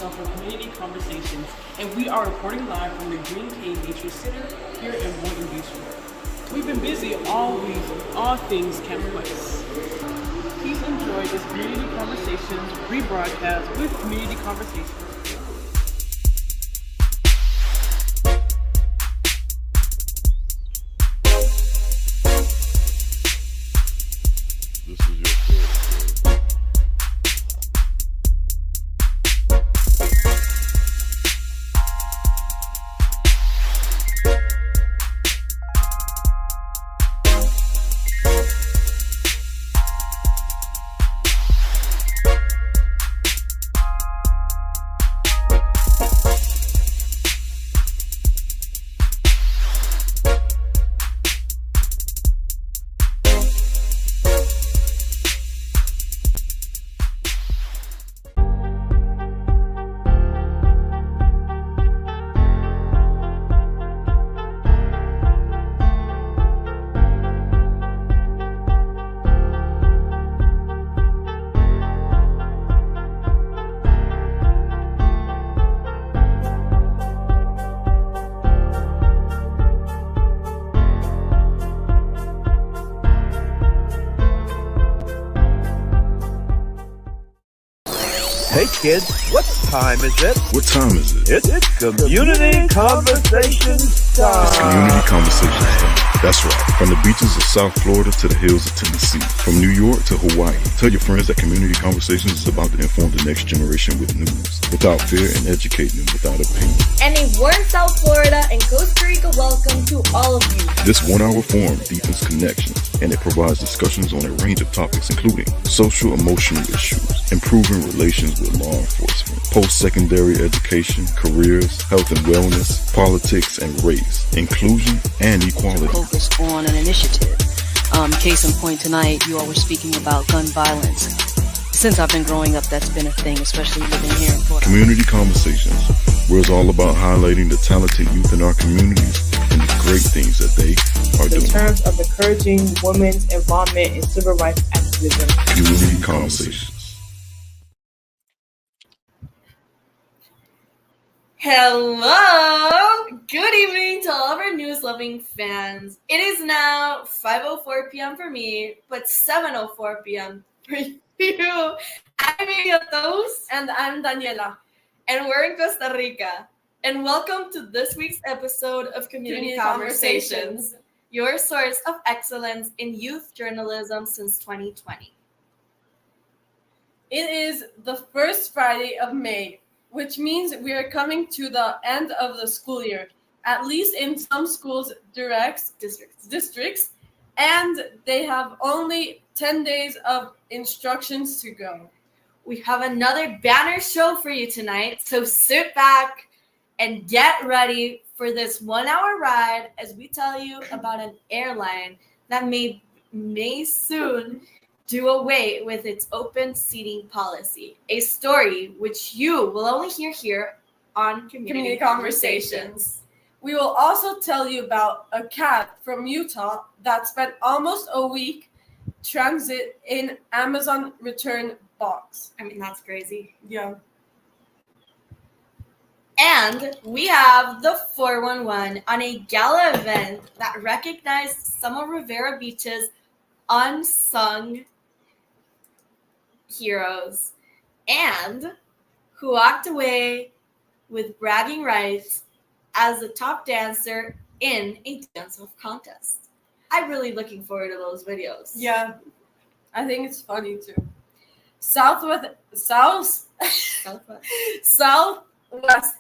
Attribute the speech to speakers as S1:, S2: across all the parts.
S1: myself for Community Conversations, and we are reporting live from the Green Cave Nature Center here in Boynton Beach. We've been busy all week with all things Camp Quest. Please enjoy this Community Conversations rebroadcast with Community Conversations.
S2: This is your favorite.
S3: Hey kids, what time is it?
S2: What time is it?
S3: It's Community Conversations time.
S2: It's Community Conversations time. That's right. From the beaches of South Florida to the hills of Tennessee. From New York to Hawaii. Tell your friends that Community Conversations is about to inform the next generation with news. Without fear and educating them without opinion.
S4: And a warm South Florida and Costa Rica welcome to all of you.
S2: This 1 hour forum deepens connections, and it provides discussions on a range of topics including social emotional issues, improving relations with law enforcement, post-secondary education, careers, health and wellness, politics and race, inclusion and equality.
S5: Focus on an initiative. Case in point tonight, you all were speaking about gun violence. Since I've been growing up, that's been a thing, especially living here in Florida.
S2: Community Conversations, where it's all about highlighting the talented youth in our communities and the great things that they are doing.
S6: In terms of encouraging women's involvement in civil rights activism.
S2: Community Conversations.
S4: Hello! Good evening to all of our news-loving fans. It is now 5:04 p.m. for me, but 7:04 p.m. for you. I'm Tos.
S6: And I'm Daniela.
S4: And we're in Costa Rica. And welcome to this week's episode of Community Conversations, your source of excellence in youth journalism since 2020.
S6: It is the first Friday of May, which means we are coming to the end of the school year, at least in some schools, districts, and they have only 10 days of instructions to go.
S4: We have another banner show for you tonight, so sit back and get ready for this 1 hour ride as we tell you about an airline that may soon do away with its open seating policy, a story which you will only hear here on Community Conversations.
S6: We will also tell you about a cat from Utah that spent almost a week transit in Amazon return box.
S4: I mean, that's crazy.
S6: Yeah.
S4: And we have the 411 on a gala event that recognized some of Rivera Beach's unsung heroes and who walked away with bragging rights as the top dancer in a dance-off contest. I'm really looking forward to those videos.
S6: Yeah, I think it's funny too. Southwest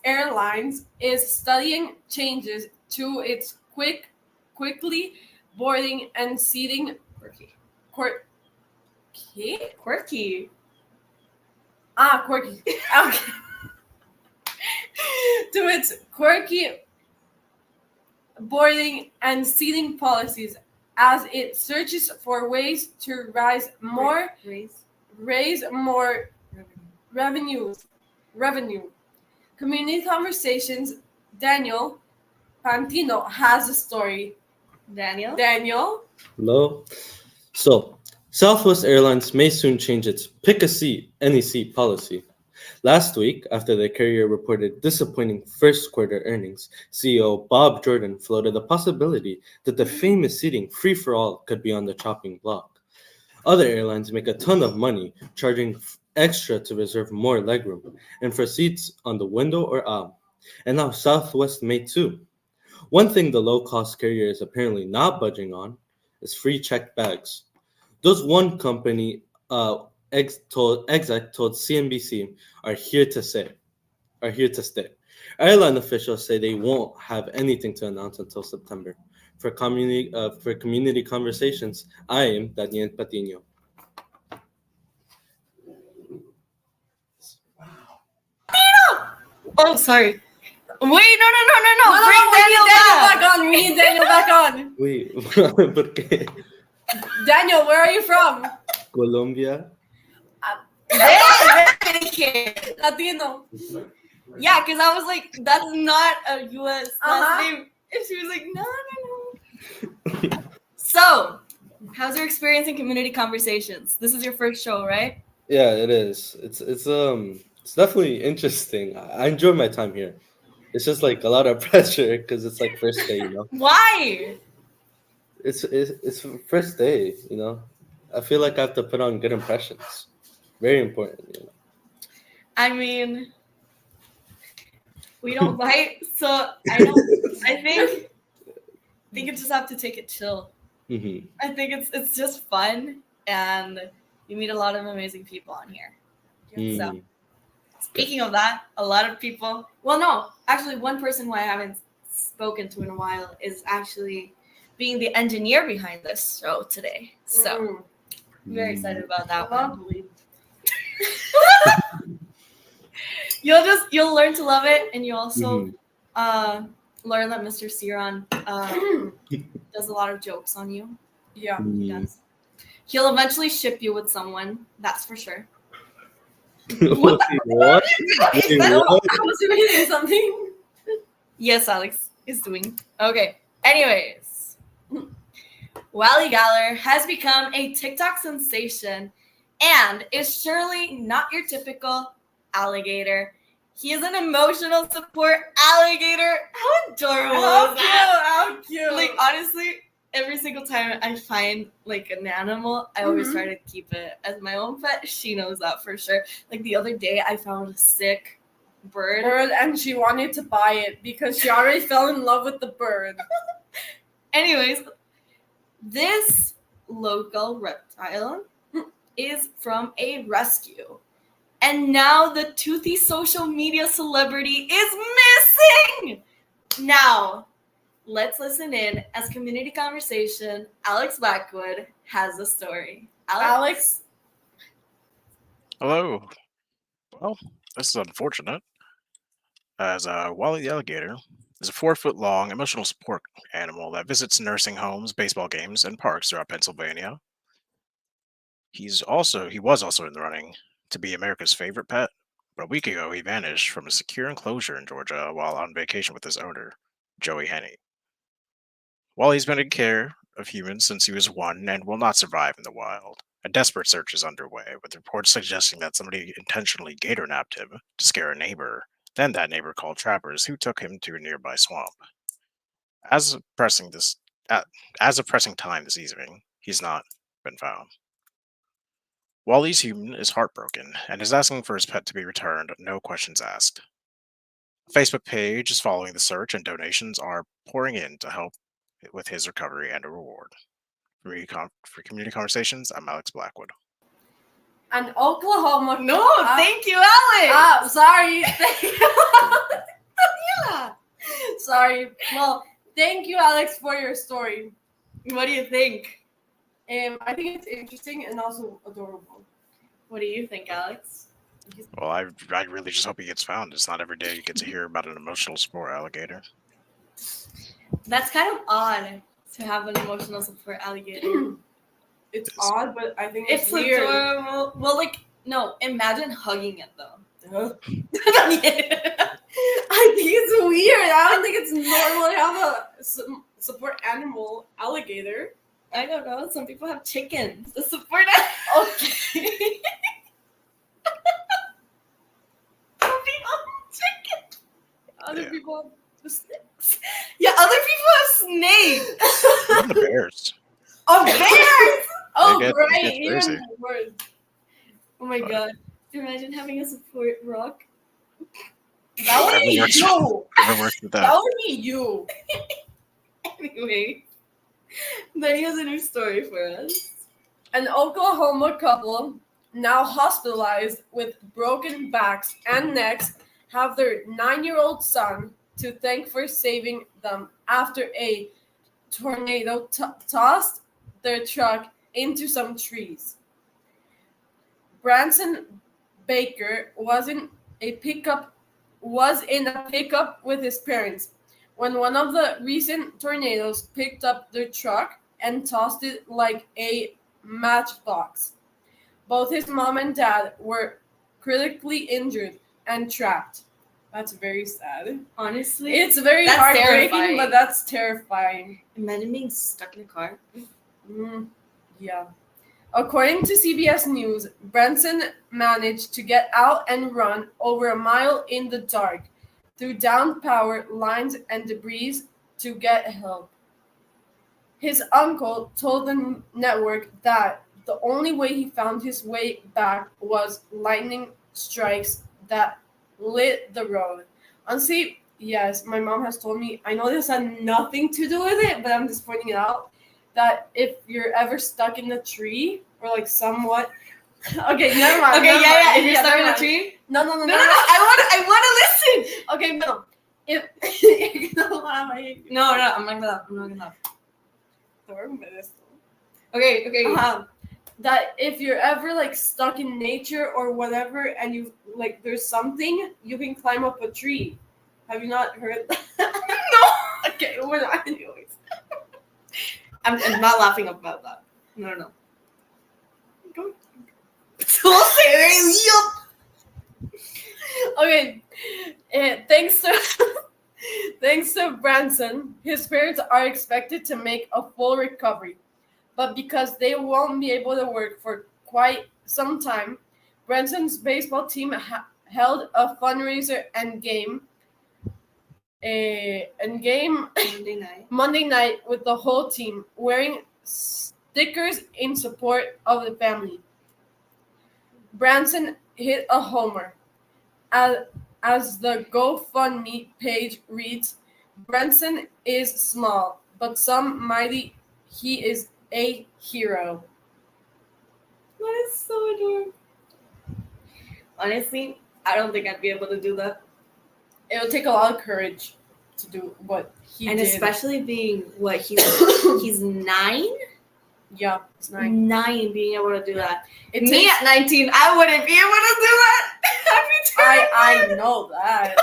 S6: Airlines is studying changes to its quickly boarding and seating
S4: Quirky.
S6: Quirky. Okay. To its quirky boarding and seating policies as it searches for ways to raise more revenue. Community Conversations, Daniel Pantino has a story.
S4: Daniel?
S7: Hello. So, Southwest Airlines may soon change its pick a seat, any seat policy. Last week, after the carrier reported disappointing first quarter earnings, CEO Bob Jordan floated the possibility that the famous seating free-for-all could be on the chopping block. Other airlines make a ton of money charging extra to reserve more legroom and for seats on the window or aisle. And now Southwest may too. One thing the low-cost carrier is apparently not budging on is free checked bags. Those one company exec told CNBC are here to stay. Airline officials say they won't have anything to announce until September. For community conversations, I am Daniel Patino.
S4: Oh, sorry. Wait, no.
S6: No,
S4: Bring
S6: we
S4: Daniel
S6: need Daniel
S4: back.
S6: back on. We need Daniel back on.
S7: Wait, ¿por qué?
S6: Daniel, where are you from?
S7: Colombia?
S6: Latino.
S4: Yeah, because I was like, that's not a U.S.
S6: Uh-huh.
S4: last name. And she was like, no. So, how's your experience in community conversations? This is your first show, right?
S7: Yeah, it is. It's definitely interesting. I enjoy my time here. It's just like a lot of pressure because it's like first day, you know.
S4: Why?
S7: It's first day, you know. I feel like I have to put on good impressions. Very important, you know.
S4: I mean, we don't bite, so I think you just have to take it chill.
S7: Mm-hmm.
S4: I think it's just fun, and you meet a lot of amazing people on here. So, speaking of that, a lot of people. Well, no, actually, one person who I haven't spoken to in a while is actually being the engineer behind this show today. So, I'm very excited about that one.
S6: Lovely.
S4: You'll learn to love it, and you also learn that Mr. Ciron does a lot of jokes on you.
S6: Yeah.
S4: He does. He'll eventually ship you with someone, that's for sure.
S7: What? What? Wait,
S6: I
S7: what?
S6: was reading something.
S4: Yes, Alex is doing. Okay. Anyways, Wally Galler has become a TikTok sensation and is surely not your typical alligator. He is an emotional support alligator. How adorable is that?
S6: How cute.
S4: Like, honestly, every single time I find like an animal, I always try to keep it as my own pet. She knows that for sure. Like the other day, I found a sick bird.
S6: And she wanted to buy it because she already fell in love with the bird.
S4: Anyways, this local reptile is from a rescue. And now the toothy social media celebrity is missing! Now, let's listen in as community conversation. Alex Blackwood has the story.
S6: Alex?
S8: Hello. Well, this is unfortunate, as Wally the alligator is a 4-foot-long emotional support animal that visits nursing homes, baseball games, and parks throughout Pennsylvania. He was also in the running to be America's favorite pet, but a week ago he vanished from a secure enclosure in Georgia while on vacation with his owner, Joey Henney. Wally's been in care of humans since he was 1 and will not survive in the wild. A desperate search is underway, with reports suggesting that somebody intentionally gator napped him to scare a neighbor. Then that neighbor called trappers, who took him to a nearby swamp. As of pressing time this evening, he's not been found. Wally's human is heartbroken and is asking for his pet to be returned, no questions asked. A Facebook page is following the search, and donations are pouring in to help with his recovery and a reward. For Community Conversations, I'm Alex Blackwood.
S6: And Oklahoma.
S4: No, thank you, Alex!
S6: Sorry.
S4: Yeah.
S6: Sorry. Well, thank you, Alex, for your story.
S4: What do you think?
S6: I think it's interesting and also adorable.
S4: What do you think, Alex?
S8: Well, I really just hope he gets found. It's not every day you get to hear about an emotional support alligator.
S4: That's kind of odd to have an emotional support alligator.
S6: It's odd, but I think it's
S4: It's
S6: weird.
S4: adorable. Well, like, no, imagine hugging it, though.
S6: I think it's weird. I don't think it's normal to have a support animal alligator.
S4: I don't know. Some people have chickens to support it. Okay.
S6: other
S8: Yeah.
S6: people have the snakes.
S4: Yeah, other people have snakes.
S8: Even the bears.
S4: Oh, bears!
S6: Oh,
S8: get-
S6: great!
S8: they get
S6: Even
S8: crazy.
S6: worse.
S4: Oh my
S8: But-
S4: god. Imagine having a support rock.
S6: That would
S8: Whatever
S6: be
S8: works.
S6: you.
S8: Whatever works with
S6: That
S8: that.
S6: would be you.
S4: Anyway, Benny has a new story for us.
S6: An Oklahoma couple, now hospitalized with broken backs and necks, have their 9-year-old son to thank for saving them after a tornado tossed their truck into some trees. Branson Baker was in a pickup with his parents when one of the recent tornadoes picked up their truck and tossed it like a matchbox. Both his mom and dad were critically injured and trapped. That's very sad.
S4: Honestly,
S6: It's very
S4: That's
S6: heartbreaking,
S4: terrifying.
S6: but that's terrifying.
S4: imagine being stuck in a car.
S6: Yeah. According to CBS News, Branson managed to get out and run over a mile in the dark through downed power lines and debris to get help. His uncle told the network that the only way he found his way back was lightning strikes that lit the road. Honestly, yes, my mom has told me, I know this had nothing to do with it, but I'm just pointing it out, that if you're ever stuck in a tree or like somewhat okay, never mind.
S4: Okay,
S6: never
S4: yeah,
S6: mind.
S4: If you're stuck
S6: never
S4: in a
S6: mind.
S4: tree.
S6: No.
S4: No. I want to listen.
S6: Okay, no. If you're gonna laugh, I hate you.
S4: No, I'm not gonna laugh.
S6: Dorme
S4: Okay.
S6: that if you're ever like stuck in nature or whatever and you like there's something, you can climb up a tree. Have you not heard that? No. Okay, we're not anyways.
S4: I'm not laughing about that. No.
S6: Go.
S4: So serious.
S6: Okay. Thanks to Branson, his parents are expected to make a full recovery. But because they won't be able to work for quite some time, Branson's baseball team held a fundraiser and game Monday night with the whole team wearing stickers in support of the family. Branson hit a homer. As the GoFundMe page reads, Branson is small, but some mighty he is a hero.
S4: That is so adorable. Honestly, I don't think I'd be able to do that.
S6: It'll take a lot of courage to do what he
S4: And
S6: did.
S4: especially being what he's 9?
S6: Yeah, it's nine.
S4: 9 being able to do that.
S6: It
S4: Me
S6: takes-
S4: at 19, I wouldn't be able to do that. I'd be terrified.
S6: I know that.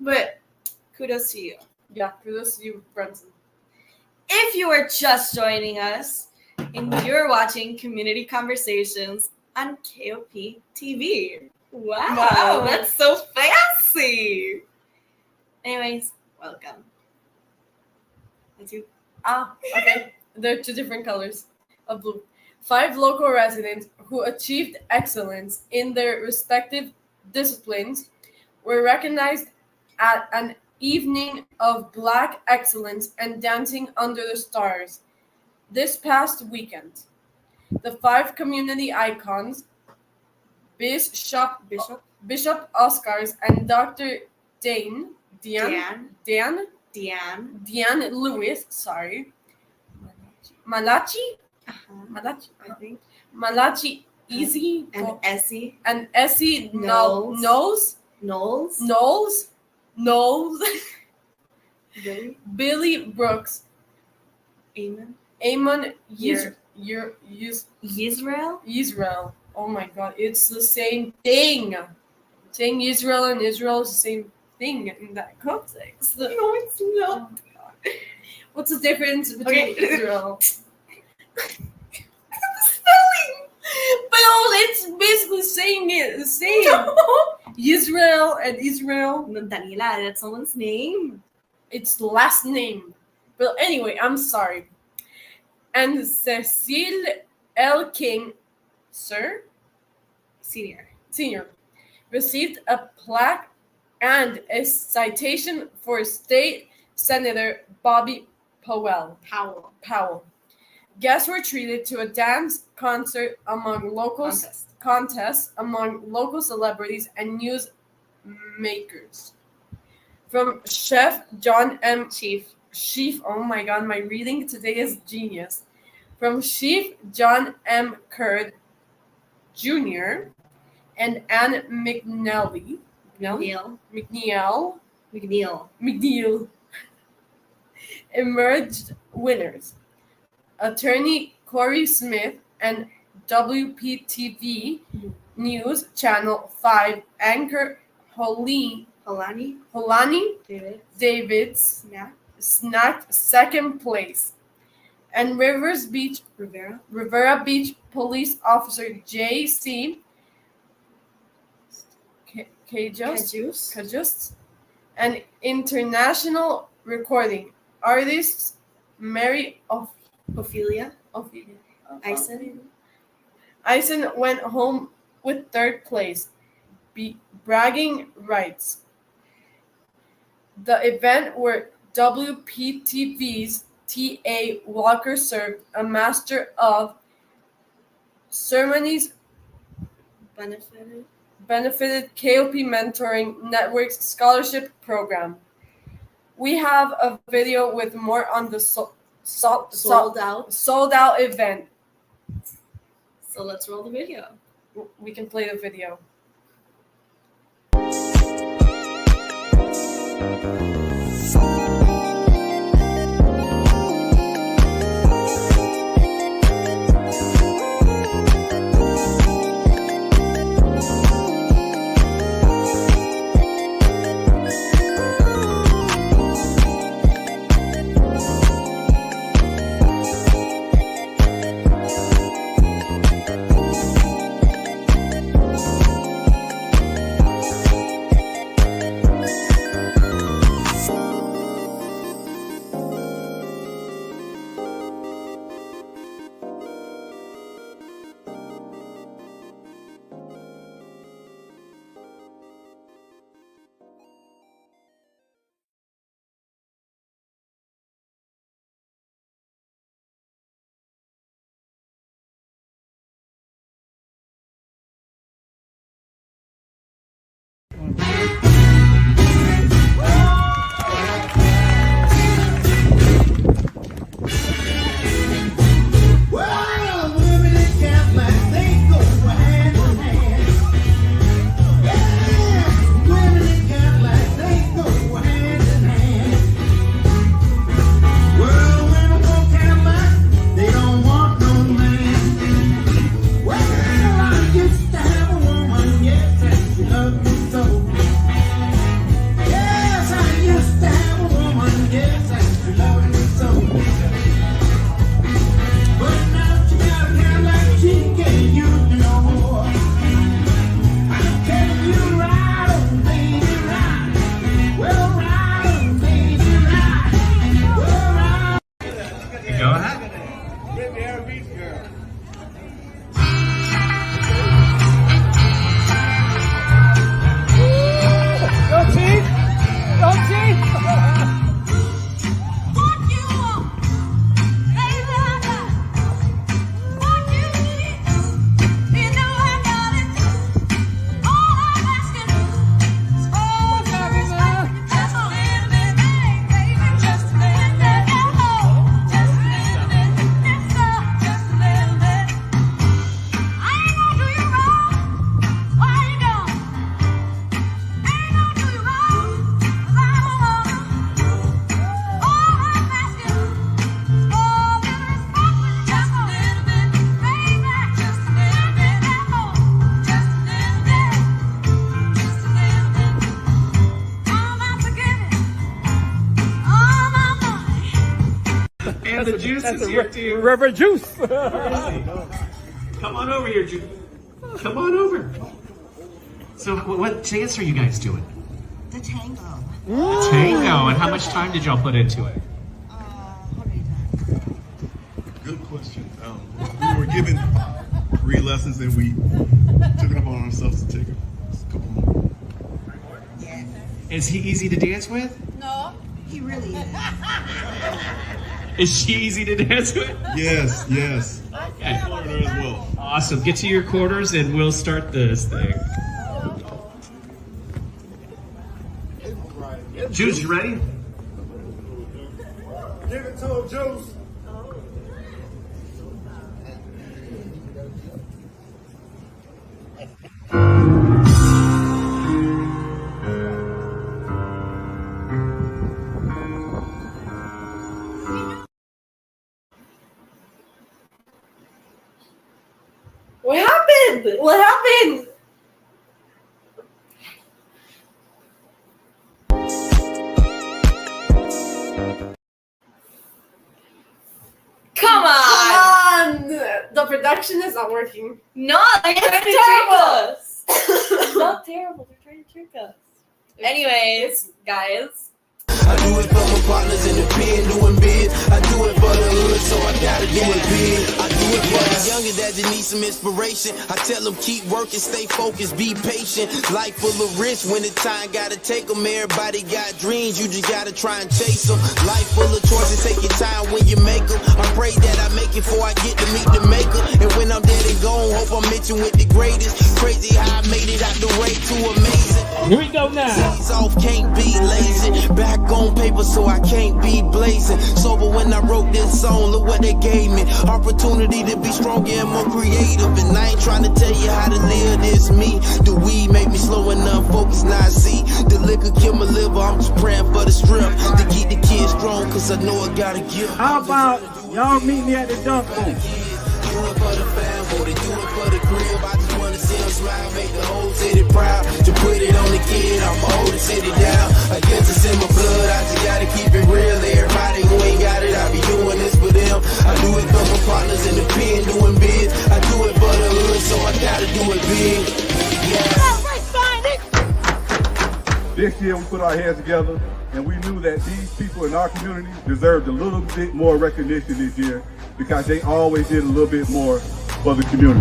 S4: But kudos to you.
S6: Yeah, kudos to you, Branson.
S4: If you are just joining us and you're watching Community Conversations on KOP TV. Wow, that's so fancy. Anyways, welcome. That's you.
S6: Okay. They're two different colors of blue. 5 local residents who achieved excellence in their respective disciplines were recognized at an evening of Black excellence and dancing under the stars this past weekend. The 5 community icons, Bishop Oscars and Dr. Diane Lewis, sorry. Malachi,
S4: I think.
S6: Malachi Easy
S4: And Essie
S6: and Essie
S4: Knowles.
S6: Knowles, Billy Brooks,
S4: Amen.
S6: Amon
S4: Yer- Israel.
S6: Israel. Oh my God, it's the same thing. Saying Israel and Israel is the same thing in that context.
S4: No, it's not.
S6: What's the difference between
S4: Okay.
S6: Israel?
S4: Spelling.
S6: But it's basically saying it the same. Israel and Israel.
S4: No, Daniela, that's someone's name.
S6: It's the last name. But anyway, I'm sorry. And Cecil L. King, Senior, received a plaque and a citation for State Senator Bobby Powell. Guests were treated to a dance concert among contests among local celebrities and news makers. From Chef John M. Chief, oh my god, my reading today is genius. From Chief John M. Curd Jr. and Anne McNeil emerged winners. Attorney Corey Smith and WPTV News Channel 5 anchor Holani Davids snagged second place, and Rivera Beach police officer J.C. Kajus and international recording artists Mary Ophelia Eisen went home with third place, bragging rights. The event where WPTV's T.A. Walker served a Master of Ceremonies benefited KOP Mentoring Network's scholarship program. We have a video with more on the sold out event.
S4: So let's roll the video.
S6: We can play the video.
S9: And the juice is here too.
S3: Reverend Juice.
S9: Come on over here, Juice. Come on over. So, what dance are you guys doing?
S10: The tango.
S9: The tango. And how much time did y'all put into it?
S2: Good question. We were given 3 lessons and we took it upon ourselves to take a couple more.
S10: Yes.
S9: Is he easy to dance with?
S10: No, he really is.
S9: Is she easy to dance with?
S2: Yes, yes.
S9: Okay. Awesome. Get to your quarters and we'll start this thing. Juice, you ready?
S2: Give it to him, Juice.
S4: What happened? What happened? Come on!
S6: The production is not working.
S4: No, they're trying to trick us. It's not terrible. They're trying to trick us. Anyways, guys.
S11: I do it for my partners in the pen doing bid. I do it for the hood, so I gotta do it big. I do it for the younger that just need some inspiration. I tell them keep working, stay focused, be patient. Life full of risks when the time gotta take them. Everybody got dreams, you just gotta try and chase them. Life full of choices, take your time when you make them. I pray that I make it before I get to meet the maker. And when I'm dead and gone, hope I'm mentioned with the greatest. Crazy how I made it out the way, too amazing.
S9: Here we go now.
S11: Days off, can't be lazy. Back on paper, so I can't be blazing. Sober when I wrote this song, look what they gave me. Opportunity to be stronger and more creative. And I ain't trying to tell you how to live this me. The weed make me slow enough, focus, not see. The liquor kill my liver, I'm just praying for the strength to keep the kids strong, cause I know I gotta give.
S3: How about y'all meet me at the dunk booth?
S11: Do it for the family, do it for the crib. I just wanna see them smile, make the whole city proud. To put it on the kid, I'ma hold the city down. I guess it's in my blood, I just gotta keep it real. Everybody who ain't got it, I be doing this for them. I do it for my partners in the pen doing biz. I do it for the hood, so I gotta do it big. Yeah.
S2: This year we put our heads together and we knew that these people in our community deserved a little bit more recognition this year because they always did a little bit more for the community.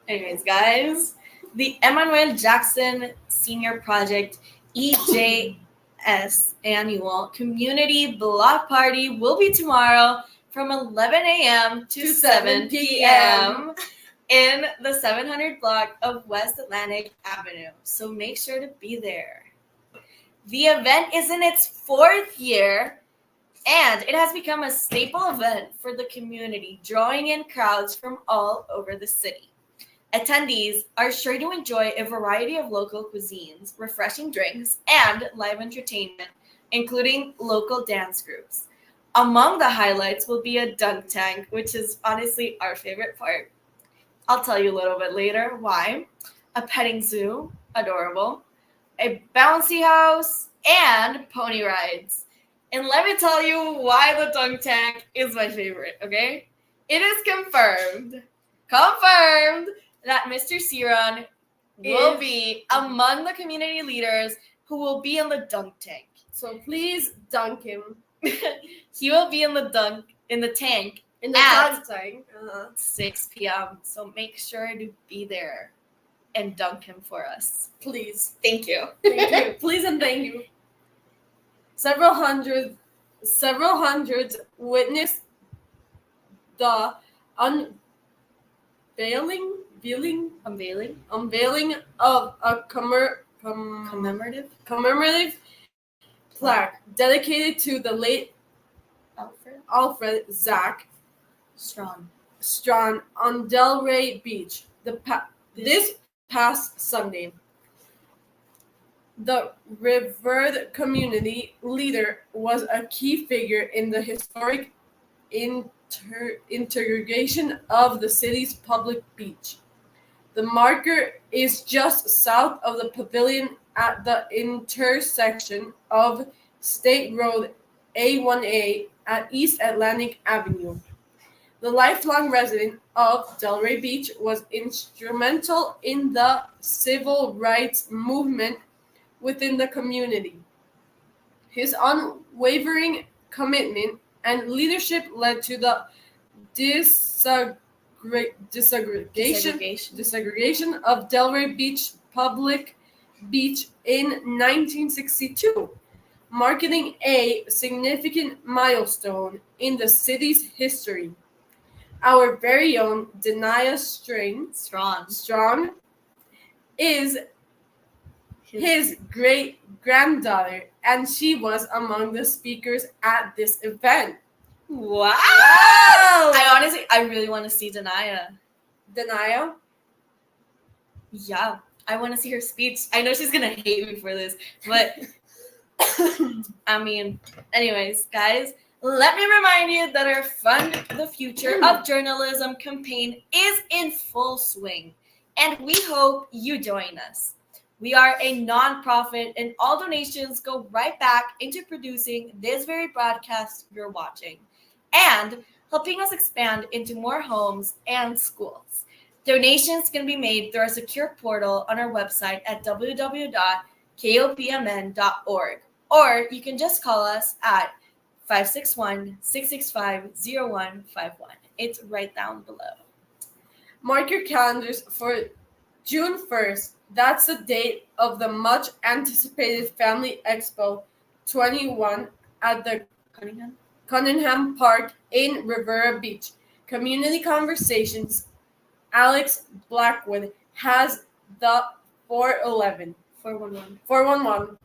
S4: Anyways, guys, the Emmanuel Jackson Senior Project EJS Annual Community Block Party will be tomorrow from 11 a.m. to 7 p.m. in the 700 block of West Atlantic Avenue. So make sure to be there. The event is in its 4th year, and it has become a staple event for the community, drawing in crowds from all over the city. Attendees are sure to enjoy a variety of local cuisines, refreshing drinks, and live entertainment, including local dance groups. Among the highlights will be a dunk tank, which is honestly our favorite part. I'll tell you a little bit later why. A petting zoo, adorable, a bouncy house, and pony rides. And let me tell you why the dunk tank is my favorite, okay? It is confirmed that Mr. Ciron will be among the community leaders who will be in the dunk tank.
S6: So please dunk him.
S4: He will be in the tank
S6: In the
S4: at
S6: dunk tank.
S4: 6 p.m. So make sure to be there and dunk him for us.
S6: Please.
S4: Thank you.
S6: Thank you. Please and thank you. Several hundreds witnessed the unveiling of a commemorative plaque dedicated to the late Alfred Zach Strawn on Delray Beach this past Sunday. The revered community leader was a key figure in the historic integration of the city's public beach. The marker is just south of the pavilion at the intersection of State Road A1A at East Atlantic Avenue. The lifelong resident of Delray Beach, was instrumental in the civil rights movement within the community. His unwavering commitment and leadership led to the desegregation of Delray Beach Public Beach in 1962, marking a significant milestone in the city's history. Our very own Denia Strong is his great-granddaughter, and she was among the speakers at this event.
S4: Wow! I really want to see Denia.
S6: Denia?
S4: Yeah, I want to see her speech. I know she's gonna hate me for this, but I mean, anyways, guys, let me remind you that our Fund the Future of Journalism campaign is in full swing, and we hope you join us. We are a nonprofit, and all donations go right back into producing this very broadcast you're watching and helping us expand into more homes and schools. Donations can be made through our secure portal on our website at www.kopmn.org, or you can just call us at 561-665-0151. It's right down below.
S6: Mark your calendars for June 1st. That's the date of the much anticipated Family Expo 21 at the Cunningham Park in Riviera Beach. Community Conversations. Alex Blackwood has the 411. 411.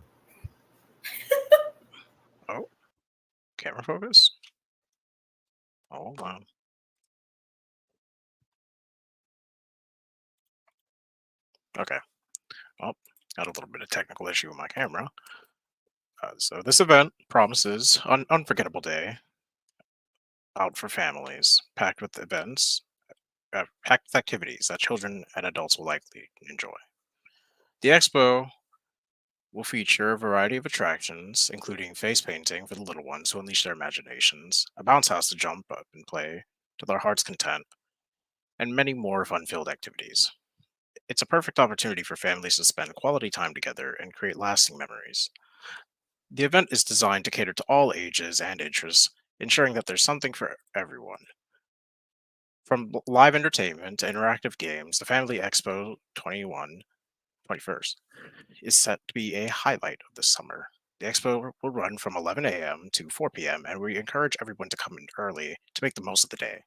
S8: Oh, camera focus. Oh, wow. Okay. Well, got a little bit of technical issue with my camera. So this event promises an unforgettable day out for families, packed with events, packed with activities that children and adults will likely enjoy. The expo will feature a variety of attractions, including face painting for the little ones to unleash their imaginations, a bounce house to jump up and play to their heart's content, and many more fun-filled activities. It's a perfect opportunity for families to spend quality time together and create lasting memories. The event is designed to cater to all ages and interests, ensuring that there's something for everyone. From live entertainment to interactive games, the Family Expo 21st is set to be a highlight of the summer. The expo will run from 11 a.m. to 4 p.m., and we encourage everyone to come in early to make the most of the day.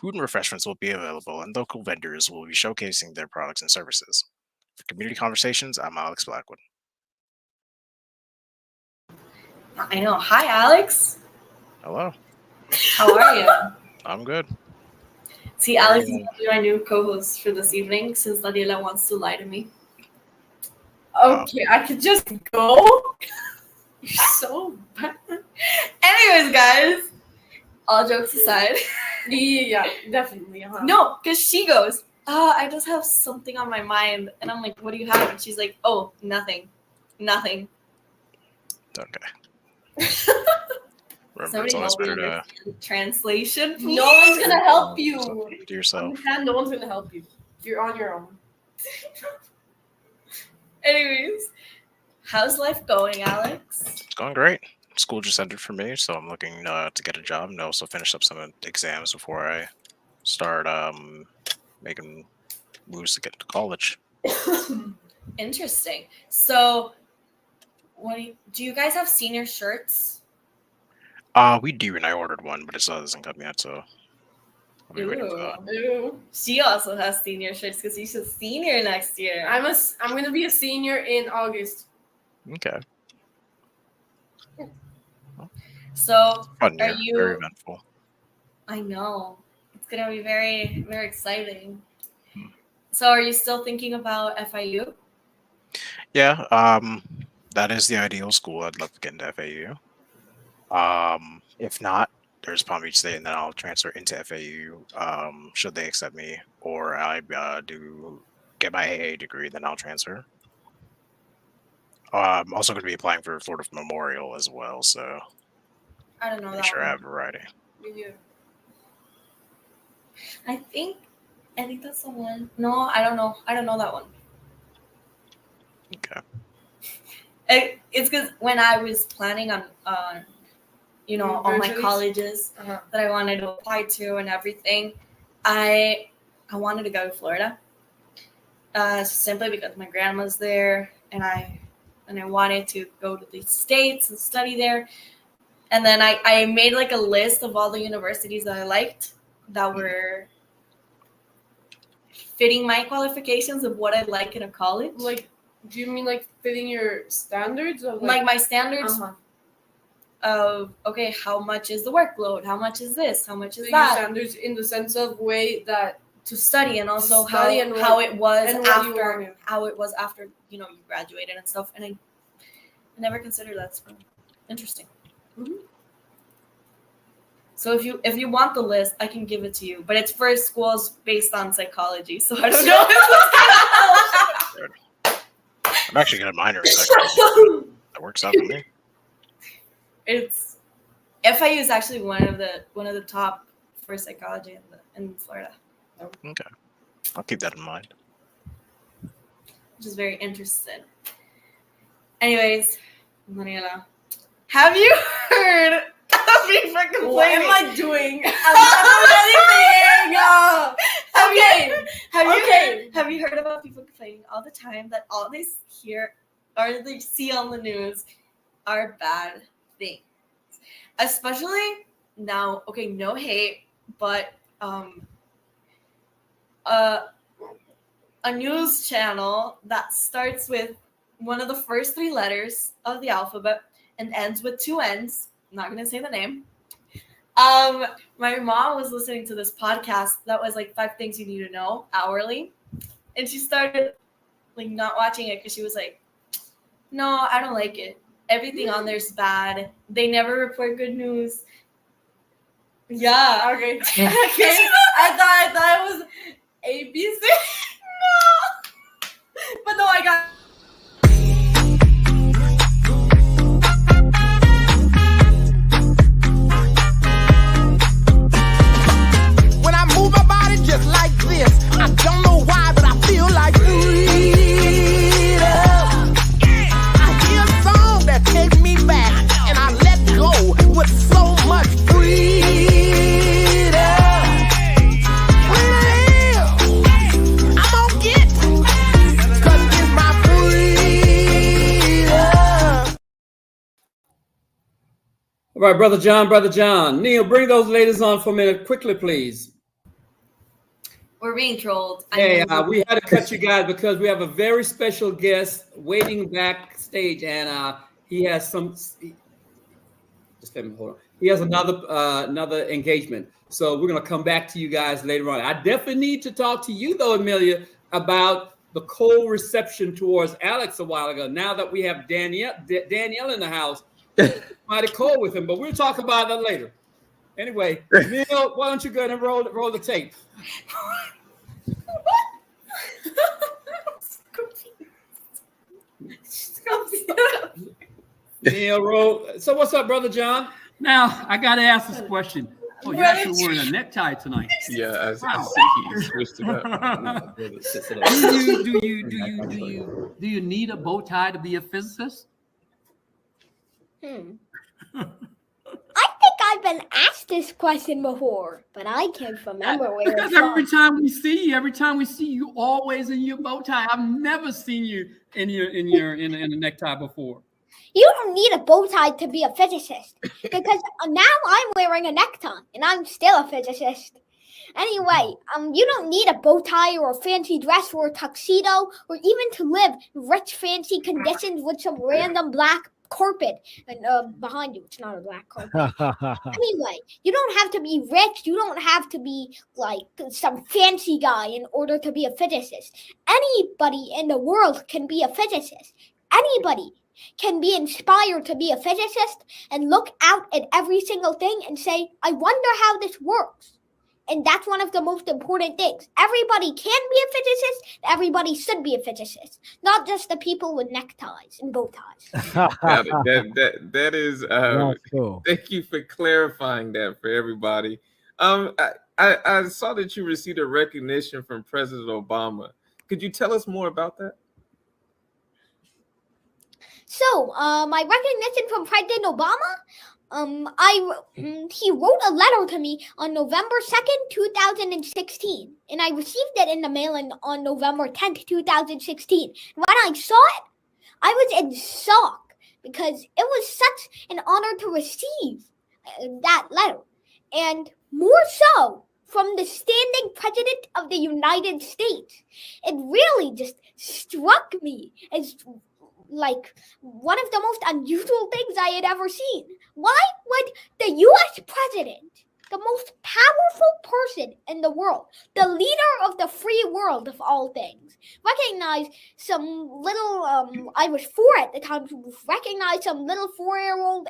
S8: Food and refreshments will be available, and local vendors will be showcasing their products and services. For Community Conversations, I'm Alex Blackwood.
S4: I know. Hi, Alex.
S8: Hello.
S4: How are you?
S8: I'm good.
S4: See, Alex is going to be my new co-host for this evening since Daniela wants to lie to me.
S6: Okay, I could just go.
S4: You're so bad. Anyways, guys, all jokes aside.
S6: Yeah, definitely.
S4: No, because she goes, I just have something on my mind. And I'm like, what do you have? And she's like, oh, nothing. Nothing.
S8: Okay. Remember,
S4: Somebody
S8: it's always
S4: help me
S8: better to
S4: understand translation. Please.
S6: No one's going to help you.
S8: keep to yourself.
S6: Understand, no one's going to help you. You're on your own.
S4: Anyways, how's life going, Alex?
S8: It's going great. School just ended for me, so I'm looking to get a job and also finish up some exams before I start making moves to get to college.
S4: Interesting. So, do you guys have senior shirts?
S8: We do, and I ordered one, but it still hasn't come yet, so I'll be waiting for that.
S6: Ooh.
S4: She also has senior shirts because she's a senior next year.
S6: I'm going to be a senior in August.
S8: Okay.
S4: So,
S8: Fun year.
S4: are you?
S8: Very eventful.
S4: I know. It's gonna be very, very exciting. So, are you still thinking about FIU?
S8: Yeah, that is the ideal school. I'd love to get into FAU. If not, there's Palm Beach State, and then I'll transfer into FAU should they accept me, or I do get my AA degree, then I'll transfer. I'm also going to be applying for Florida Memorial as well, so
S4: I don't know.
S8: make
S4: That
S8: sure I
S4: one.
S8: have variety.
S6: Me neither.
S4: I think that's the one. No, I don't know. I don't know that one.
S8: Okay.
S4: It's because when I was planning on all my
S6: Universities?
S4: colleges that I wanted to apply to and everything, I wanted to go to Florida. Simply because my grandma's there, and I wanted to go to the States and study there. And then I made like a list of all the universities that I liked that were fitting my qualifications of what I like in a college.
S6: Like, do you mean like fitting your standards? Of
S4: Like my standards of, okay, how much is the workload? How much is this? How much is
S6: your
S4: that?
S6: standards in the sense of way that
S4: To study, and also
S6: Study
S4: how it was
S6: and what you
S4: after
S6: wanted.
S4: how it was after you graduated and stuff. And I never considered that. So interesting. So if you want the list, I can give it to you. But it's for schools based on psychology, so I don't know.
S8: I'm actually going to minor in psychology. That works out for me.
S4: It's FIU is actually one of the top for psychology in Florida,
S8: Okay. I'll keep that in mind.
S4: which is very interesting. Anyways, Daniela, have you heard of people complaining?
S6: What am I doing?
S4: I'm not doing anything. Have you heard about people complaining all the time that all they hear or they see on the news are bad things? Especially now, okay, no hate, but a news channel that starts with one of the first 3 letters of the alphabet and ends with 2 N's. I'm not gonna say the name. My mom was listening to this podcast that was like 5 things you need to know hourly, and she started like not watching it because she was like, no, I don't like it. Everything on there's bad. They never report good news. Yeah.
S6: Okay. I thought it was ABC. No. But no, I got.
S11: When I move my body just like this, I don't know why, but I feel like freedom. I hear a song that takes me back, and I let go with so much freedom. I'm gonna get, 'cause it's my freedom.
S3: All right, Brother John. Neil, bring those ladies on for a minute quickly, please.
S4: We're being trolled.
S3: Hey, we had to cut you guys because we have a very special guest waiting backstage, and he has just let me hold on. He has another engagement, so we're gonna come back to you guys later on. I definitely need to talk to you though, Amelia, about the cold reception towards Alex a while ago. Now that we have Danielle in the house, mighty cold with him, but we'll talk about that later. Anyway, Neil, why don't you go ahead and roll the tape? Neil, roll. So what's up, Brother John?
S12: Now I got to ask this question. Oh, you're actually wearing a necktie tonight.
S13: Yeah, I
S12: Wow.
S13: see he switched it up.
S12: Do you need a bow tie to be a physicist?
S14: I think I've been asked this question before, but I can't remember where
S12: Because
S14: it's
S12: every
S14: from.
S12: time we see you, always in your bow tie. I've never seen you in a necktie before.
S14: You don't need a bow tie to be a physicist because now I'm wearing a necktie and I'm still a physicist. Anyway, you don't need a bow tie or a fancy dress or a tuxedo or even to live in rich, fancy conditions with some random black carpet and behind you. It's not a black carpet. Anyway, you don't have to be rich. You don't have to be like some fancy guy in order to be a physicist. Anybody in the world can be a physicist. Anybody can be inspired to be a physicist and look out at every single thing and say, I wonder how this works. And that's one of the most important things. Everybody can be a physicist. Everybody should be a physicist, not just the people with neckties and bow ties.
S13: That is.
S15: That's cool.
S13: Thank you for clarifying that for everybody. I saw that you received a recognition from President Obama. Could you tell us more about that?
S14: So, my recognition from President Obama, he wrote a letter to me on November 2nd, 2016, and I received it in the mail on November 10th, 2016. When I saw it, I was in shock because it was such an honor to receive that letter, and more so from the standing President of the United States. It really just struck me as like one of the most unusual things I had ever seen. Why would the U.S. president, the most powerful person in the world, the leader of the free world of all things, recognize some little, I was 4 at the time, recognize some little 4-year-old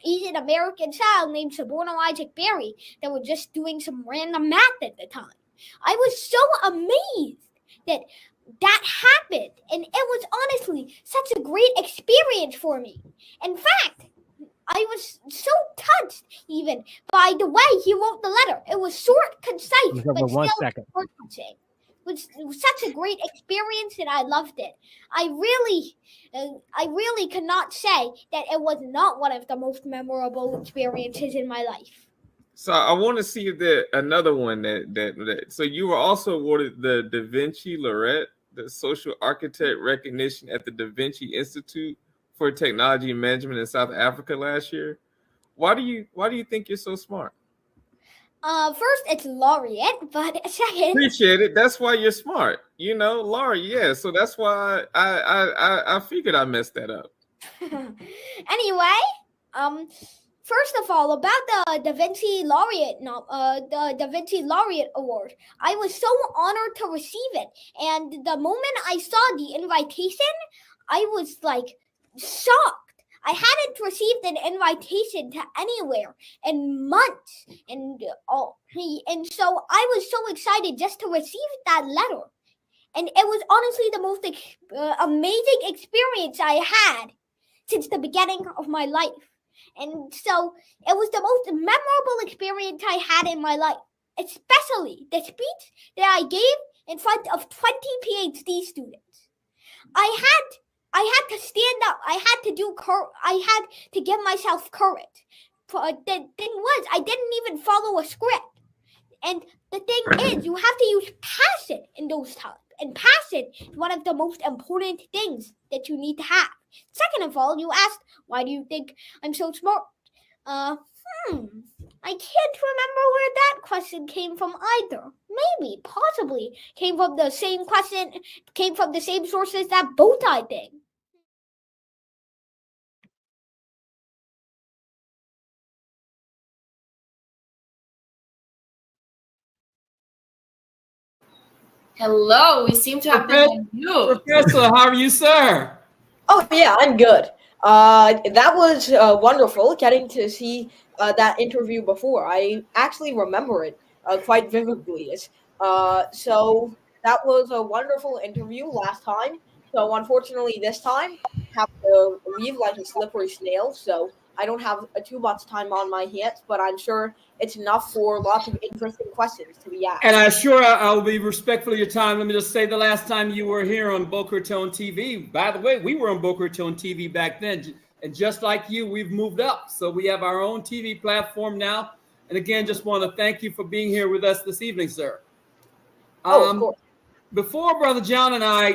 S14: Asian American child named Saborno Isaac Berry that was just doing some random math at the time. I was so amazed that happened, and it was honestly such a great experience for me. In fact, I was so touched even by the way he wrote the letter. It was short, concise, but still touching. It was such a great experience, and I loved it. I really could not say that it was not one of the most memorable experiences in my life.
S13: So I want to see if there another one that. So you were also awarded the Da Vinci Laureate, the social architect recognition at the Da Vinci Institute for Technology and Management in South Africa last year. Why do you think you're so smart?
S14: First, it's laureate, but second,
S13: appreciate it. That's why you're smart. You know, laureate. Yeah. So that's why I figured I messed that up.
S14: Anyway, first of all, about the Da Vinci Laureate, the Da Vinci Laureate Award, I was so honored to receive it. And the moment I saw the invitation, I was like shocked. I hadn't received an invitation to anywhere in months, and so I was so excited just to receive that letter. And it was honestly the most amazing experience I had since the beginning of my life. And so it was the most memorable experience I had in my life, especially the speech that I gave in front of 20 PhD students. I had to stand up. I had to give myself courage. But the thing was, I didn't even follow a script. And the thing is, you have to use passion in those times. And passion is one of the most important things that you need to have. Second of all, you asked, why do you think I'm so smart? I can't remember where that question came from either. Maybe, possibly, came from the same sources that Bowtie thing.
S4: Hello, we seem to have been you.
S3: Professor, how are you, sir?
S15: Oh, yeah, I'm good. That was wonderful getting to see that interview before. I actually remember it quite vividly. So that was a wonderful interview last time. So unfortunately, this time, I have to leave like a slippery snail. So I don't have too much time on my hands, but I'm sure it's enough for lots of interesting questions to be asked.
S3: And I'm sure I'll be respectful of your time. Let me just say the last time you were here on Boca Raton TV, by the way, we were on Boca Raton TV back then. And just like you, we've moved up. So we have our own TV platform now. And again, just want to thank you for being here with us this evening, sir.
S15: Of course.
S3: Before Brother John and I,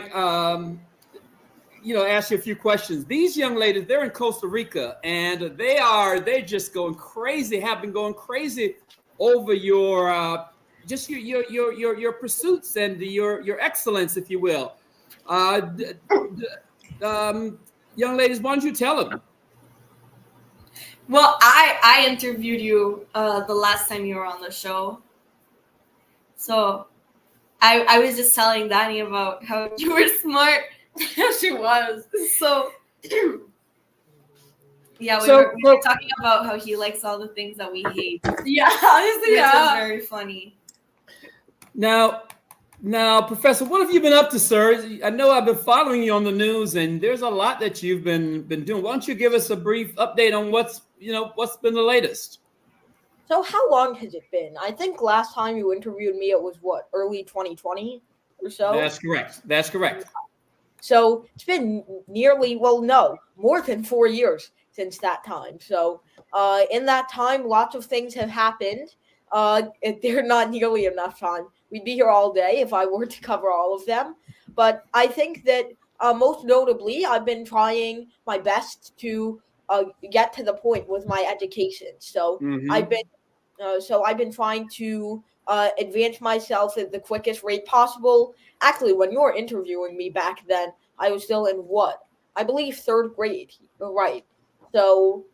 S3: ask you a few questions. These young ladies, they're in Costa Rica, and they're just going crazy, have been going crazy over your pursuits and your excellence, if you will. Young ladies, why don't you tell them?
S4: Well, I interviewed you the last time you were on the show. So I was just telling Danny about how you were smart. She was. So yeah, we were talking about how he likes all the things that we hate. Yeah, honestly, which was very funny.
S3: Now, Professor, what have you been up to, sir? I know I've been following you on the news, and there's a lot that you've been doing. Why don't you give us a brief update on what's been the latest?
S15: So how long has it been? I think last time you interviewed me, it was what, early 2020 or so?
S3: That's correct. That's correct.
S15: So it's been nearly, well, no, more than 4 years since that time. So in that time, lots of things have happened. They're not nearly enough time. We'd be here all day if I were to cover all of them. But I think that most notably, I've been trying my best to get to the point with my education. So I've been trying to advance myself at the quickest rate possible. Actually, when you were interviewing me back then, I was still in what? I believe 3rd grade, right? So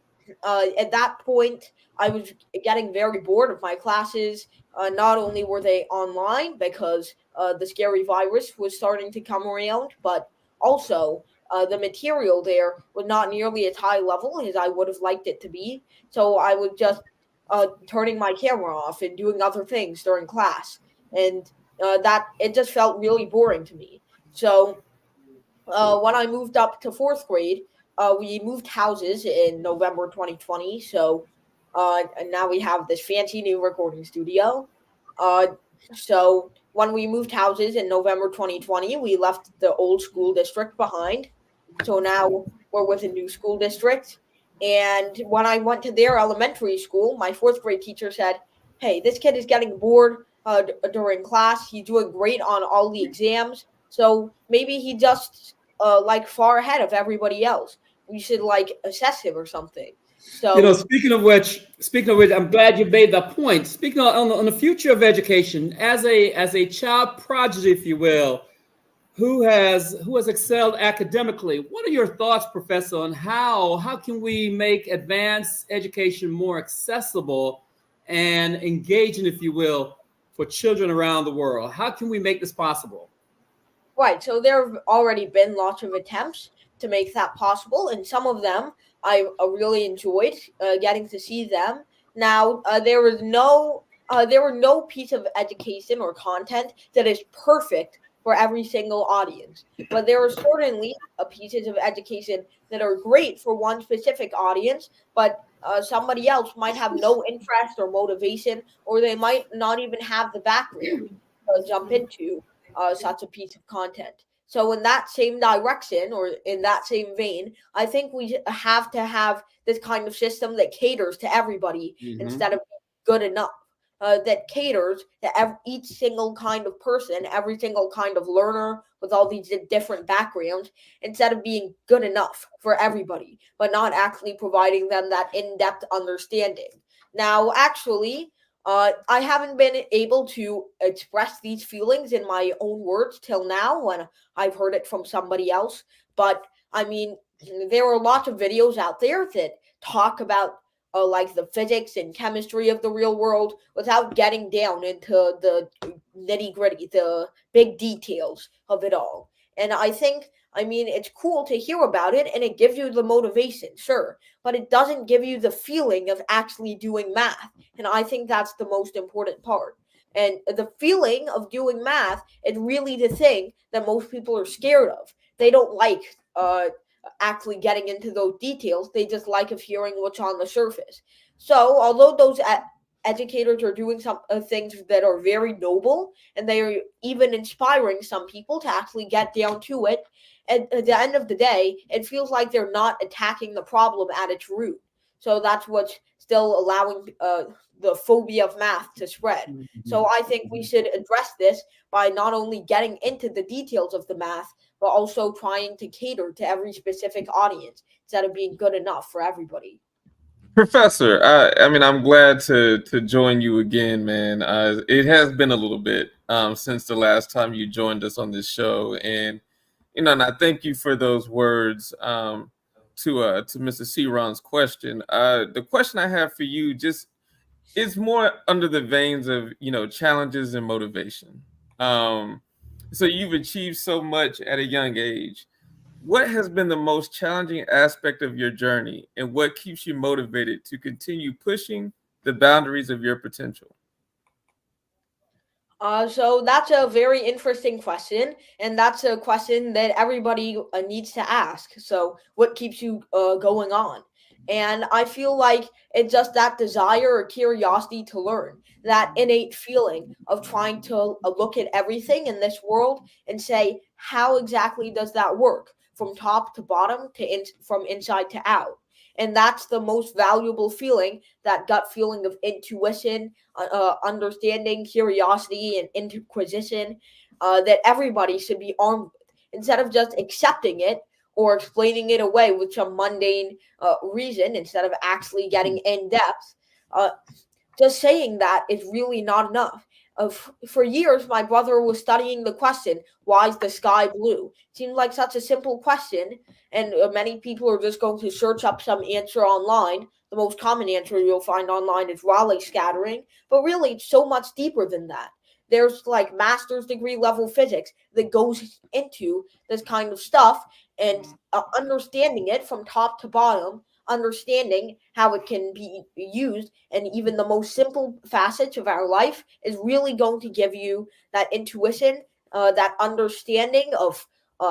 S15: at that point, I was getting very bored of my classes. Not only were they online because the scary virus was starting to come around, but also the material there was not nearly as high level as I would have liked it to be. So I was just turning my camera off and doing other things during class. And that it just felt really boring to me. So when I moved up to 4th grade, we moved houses in November 2020. So and now we have this fancy new recording studio. So when we moved houses in November 2020, we left the old school district behind. So now we're with a new school district. And when I went to their elementary school, my 4th grade teacher said, "Hey, this kid is getting bored during class. He's doing great on all the exams. So maybe he just like far ahead of everybody else. We should like assess him or something." So
S3: speaking of which, I'm glad you made that point. Speaking on the future of education, as a child prodigy, if you will, who has excelled academically, what are your thoughts, Professor, on how can we make advanced education more accessible and engaging, if you will, for children around the world? How can we make this possible?
S15: Right. So there have already been lots of attempts to make that possible, and some of them I really enjoyed getting to see them. Now, there were no piece of education or content that is perfect for every single audience, but there are certainly pieces of education that are great for one specific audience, but somebody else might have no interest or motivation, or they might not even have the background to jump into such a piece of content. So in that same direction, or in that same vein, I think we have to have this kind of system that caters to everybody instead of being good enough. That caters to each single kind of person, every single kind of learner with all these different backgrounds, instead of being good enough for everybody, but not actually providing them that in-depth understanding. Now, actually, I haven't been able to express these feelings in my own words till now when I've heard it from somebody else. But I mean, there are lots of videos out there that talk about like the physics and chemistry of the real world without getting down into the nitty gritty, the big details of it all. And I think, I mean, it's cool to hear about it and it gives you the motivation, sure, but it doesn't give you the feeling of actually doing math. And I think that's the most important part. And the feeling of doing math is really the thing that most people are scared of. They don't like actually getting into those details. They just like of hearing what's on the surface. So although those educators are doing some things that are very noble, and they are even inspiring some people to actually get down to it, at the end of the day, it feels like they're not attacking the problem at its root. So that's what's still allowing the phobia of math to spread. So I think we should address this by not only getting into the details of the math, but also trying to cater to every specific audience instead of being good enough for everybody.
S13: Professor, I mean, I'm glad to join you again, man. It has been a little bit since the last time you joined us on this show, and and I thank you for those words to Mr. C-Ron's question. The question I have for you just is more under the veins of challenges and motivation. So you've achieved so much at a young age. What has been the most challenging aspect of your journey, and what keeps you motivated to continue pushing the boundaries of your potential?
S15: So that's a very interesting question, and that's a question that everybody needs to ask. So what keeps you going on? And I feel like it's just that desire or curiosity to learn, that innate feeling of trying to look at everything in this world and say, how exactly does that work from top to bottom, from inside to out? And that's the most valuable feeling, that gut feeling of intuition, understanding, curiosity, and inquisition, that everybody should be armed with, instead of just accepting it or explaining it away with some mundane reason, instead of actually getting in depth. Just saying that is really not enough. For years, my brother was studying the question, why is the sky blue? Seemed like such a simple question, and many people are just going to search up some answer online. The most common answer you'll find online is Rayleigh scattering, but really it's so much deeper than that. There's like master's degree level physics that goes into this kind of stuff, and understanding it from top to bottom, understanding how it can be used in even the most simple facets of our life is really going to give you that intuition, that understanding of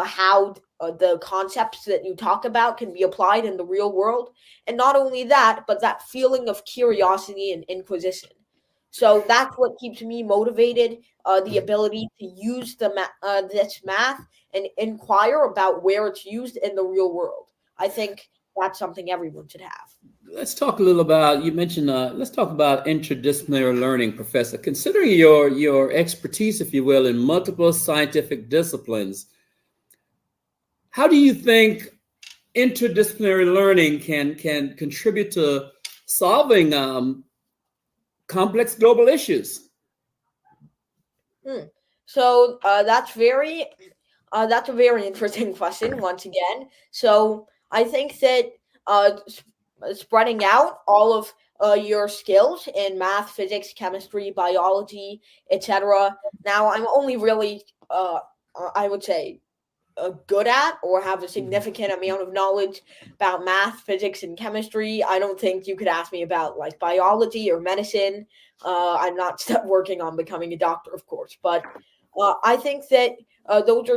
S15: how the concepts that you talk about can be applied in the real world. And not only that, but that feeling of curiosity and inquisition. So that's what keeps me motivated, the ability to use this math and inquire about where it's used in the real world. I think that's something everyone should have.
S3: Let's talk a little about, you mentioned, let's talk about interdisciplinary learning, Professor. Considering your expertise, if you will, in multiple scientific disciplines, how do you think interdisciplinary learning can contribute to solving complex global issues?
S15: So that's a very interesting question once again. So I think that spreading out all of your skills in math, physics, chemistry, biology, etc. Now I'm only really, I would say, good at or have a significant amount of knowledge about math, physics, and chemistry. I don't think you could ask me about like biology or medicine. I'm not working on becoming a doctor, of course, but I think that those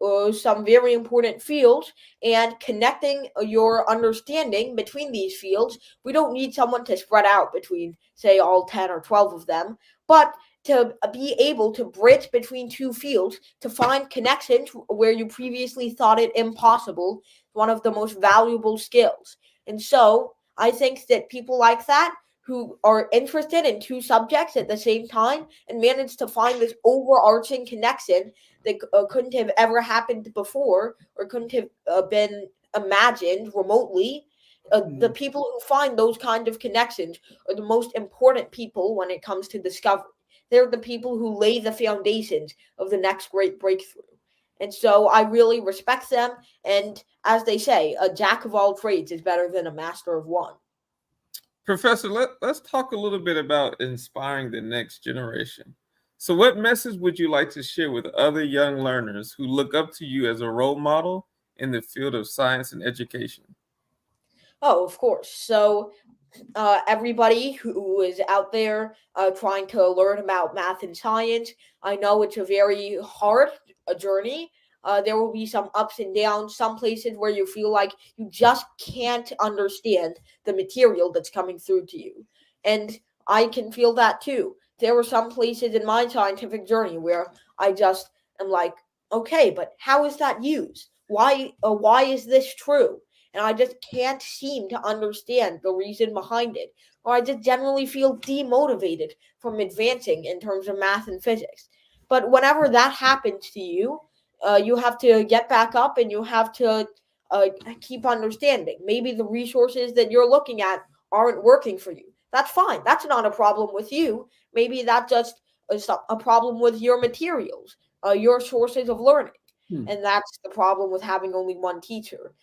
S15: are some very important fields, and connecting your understanding between these fields. We don't need someone to spread out between, say, all 10 or 12 of them, but to be able to bridge between two fields, to find connections where you previously thought it impossible, one of the most valuable skills. And so I think that people like that, who are interested in two subjects at the same time and manage to find this overarching connection that couldn't have ever happened before, or couldn't have been imagined remotely. The people who find those kind of connections are the most important people when it comes to discovery. They're the people who lay the foundations of the next great breakthrough. And so I really respect them. And as they say, a jack of all trades is better than a master of one.
S13: Professor, let's talk a little bit about inspiring the next generation. So what message would you like to share with other young learners who look up to you as a role model in the field of science and education?
S15: Oh, of course. So everybody who is out there trying to learn about math and science, I know it's a very hard journey. There will be some ups and downs, some places where you feel like you just can't understand the material that's coming through to you. And I can feel that too. There were some places in my scientific journey where I just am like, okay, but how is that used? Why is this true? And I just can't seem to understand the reason behind it. Or I just generally feel demotivated from advancing in terms of math and physics. But whenever that happens to you, you have to get back up and you have to keep understanding. Maybe the resources that you're looking at aren't working for you. That's fine. That's not a problem with you. Maybe that just is a problem with your materials, your sources of learning. And that's the problem with having only one teacher.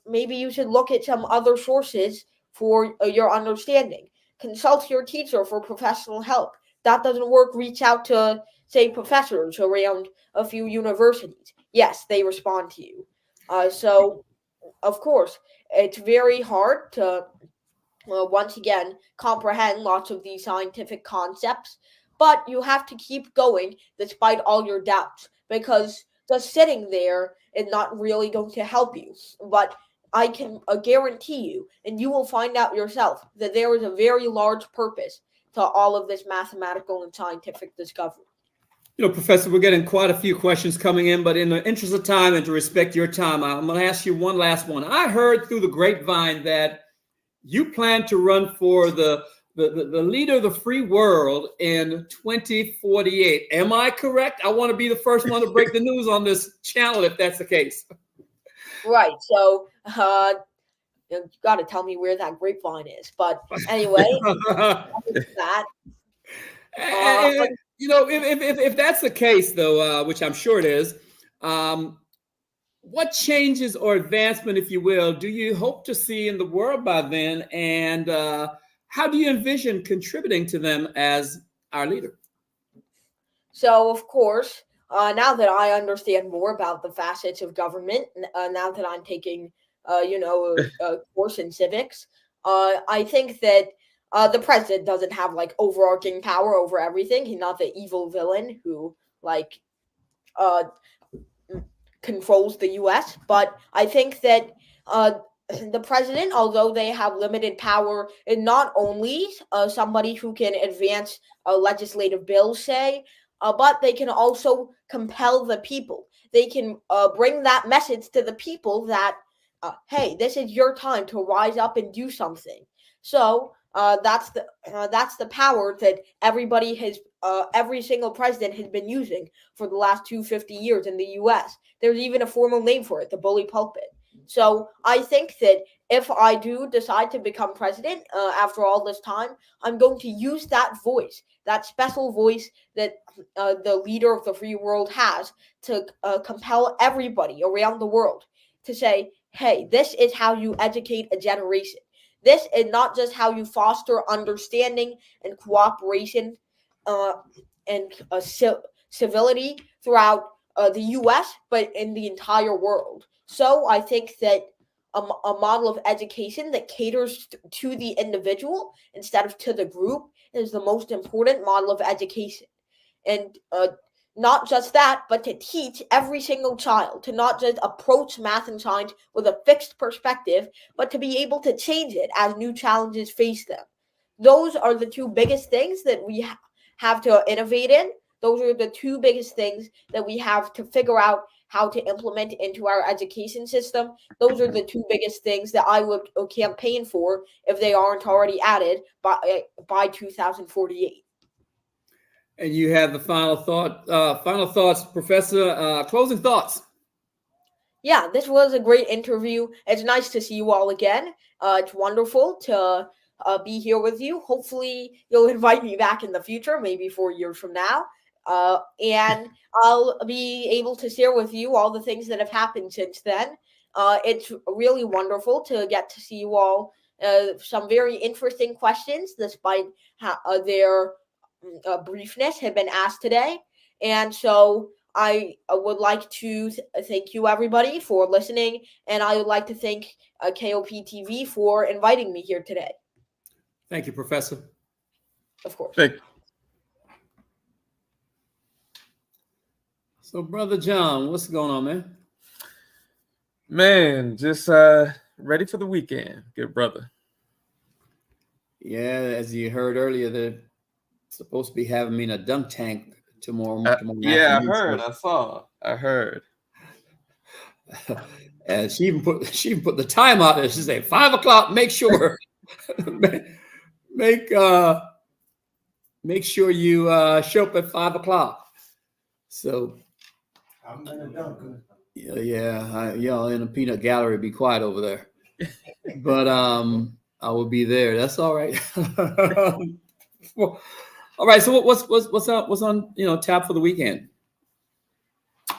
S15: Maybe you should look at some other sources for your understanding. Consult your teacher for professional help. That doesn't work, reach out to, say, professors around a few universities. Yes, they respond to you. So, of course, it's very hard to, once again, comprehend lots of these scientific concepts, but you have to keep going despite all your doubts, because just sitting there is not really going to help you. But I can guarantee you, and you will find out yourself, that there is a very large purpose to all of this mathematical and scientific discovery.
S3: Professor, we're getting quite a few questions coming in, but in the interest of time and to respect your time, I'm going to ask you one last one. I heard through the grapevine that you plan to run for the leader of the free world in 2048. Am I correct? I want to be the first one to break the news on this channel if that's the case.
S15: Right. So, you got to tell me where that grapevine is. But anyway, that.
S3: If that's the case, though, which I'm sure it is, what changes or advancement, if you will, do you hope to see in the world by then? And how do you envision contributing to them as our leader?
S15: So, of course, now that I understand more about the facets of government, now that I'm taking, a course in civics, I think that the president doesn't have like overarching power over everything. He's not the evil villain who controls the U.S. But I think that the president, although they have limited power, is not only somebody who can advance legislative bills, but they can also compel the people. They can bring that message to the people that, hey, this is your time to rise up and do something. So that's the power that everybody has, every single president has been using for the last 250 years in the U.S. There's even a formal name for it, the bully pulpit. So I think that if I do decide to become president after all this time, I'm going to use that voice, that special voice that the leader of the free world has, to compel everybody around the world to say, hey, this is how you educate a generation. This is not just how you foster understanding and cooperation and civility throughout the U.S., but in the entire world. So I think that a model of education that caters to the individual instead of to the group is the most important model of education. And not just that, but to teach every single child to not just approach math and science with a fixed perspective, but to be able to change it as new challenges face them. Those are the two biggest things that we have to innovate in. Those are the two biggest things that we have to figure out how to implement into our education system. Those are the two biggest things that I would campaign for if they aren't already added by 2048.
S3: And you have the final thoughts, Professor. Closing thoughts.
S15: Yeah, this was a great interview. It's nice to see you all again. It's wonderful to be here with you. Hopefully, you'll invite me back in the future, maybe 4 years from now. And I'll be able to share with you all the things that have happened since then. It's really wonderful to get to see you all. Some very interesting questions, despite their briefness, have been asked today. And so I would like to thank you, everybody, for listening. And I would like to thank KOP TV for inviting me here today.
S3: Thank you, Professor.
S15: Of course.
S13: Thank you.
S3: So, Brother John, what's going on, man?
S13: Man, just ready for the weekend, good brother.
S3: Yeah, as you heard earlier, they're supposed to be having me in a dunk tank tomorrow.
S13: Yeah, I heard. I heard.
S3: And she even put the time out there. She said 5 o'clock. Make sure, make sure you show up at 5 o'clock. So.
S16: I'm gonna dunk.
S3: Y'all in the peanut gallery, be quiet over there. But I will be there. That's all right. Well, all right. So what's on tap for the weekend?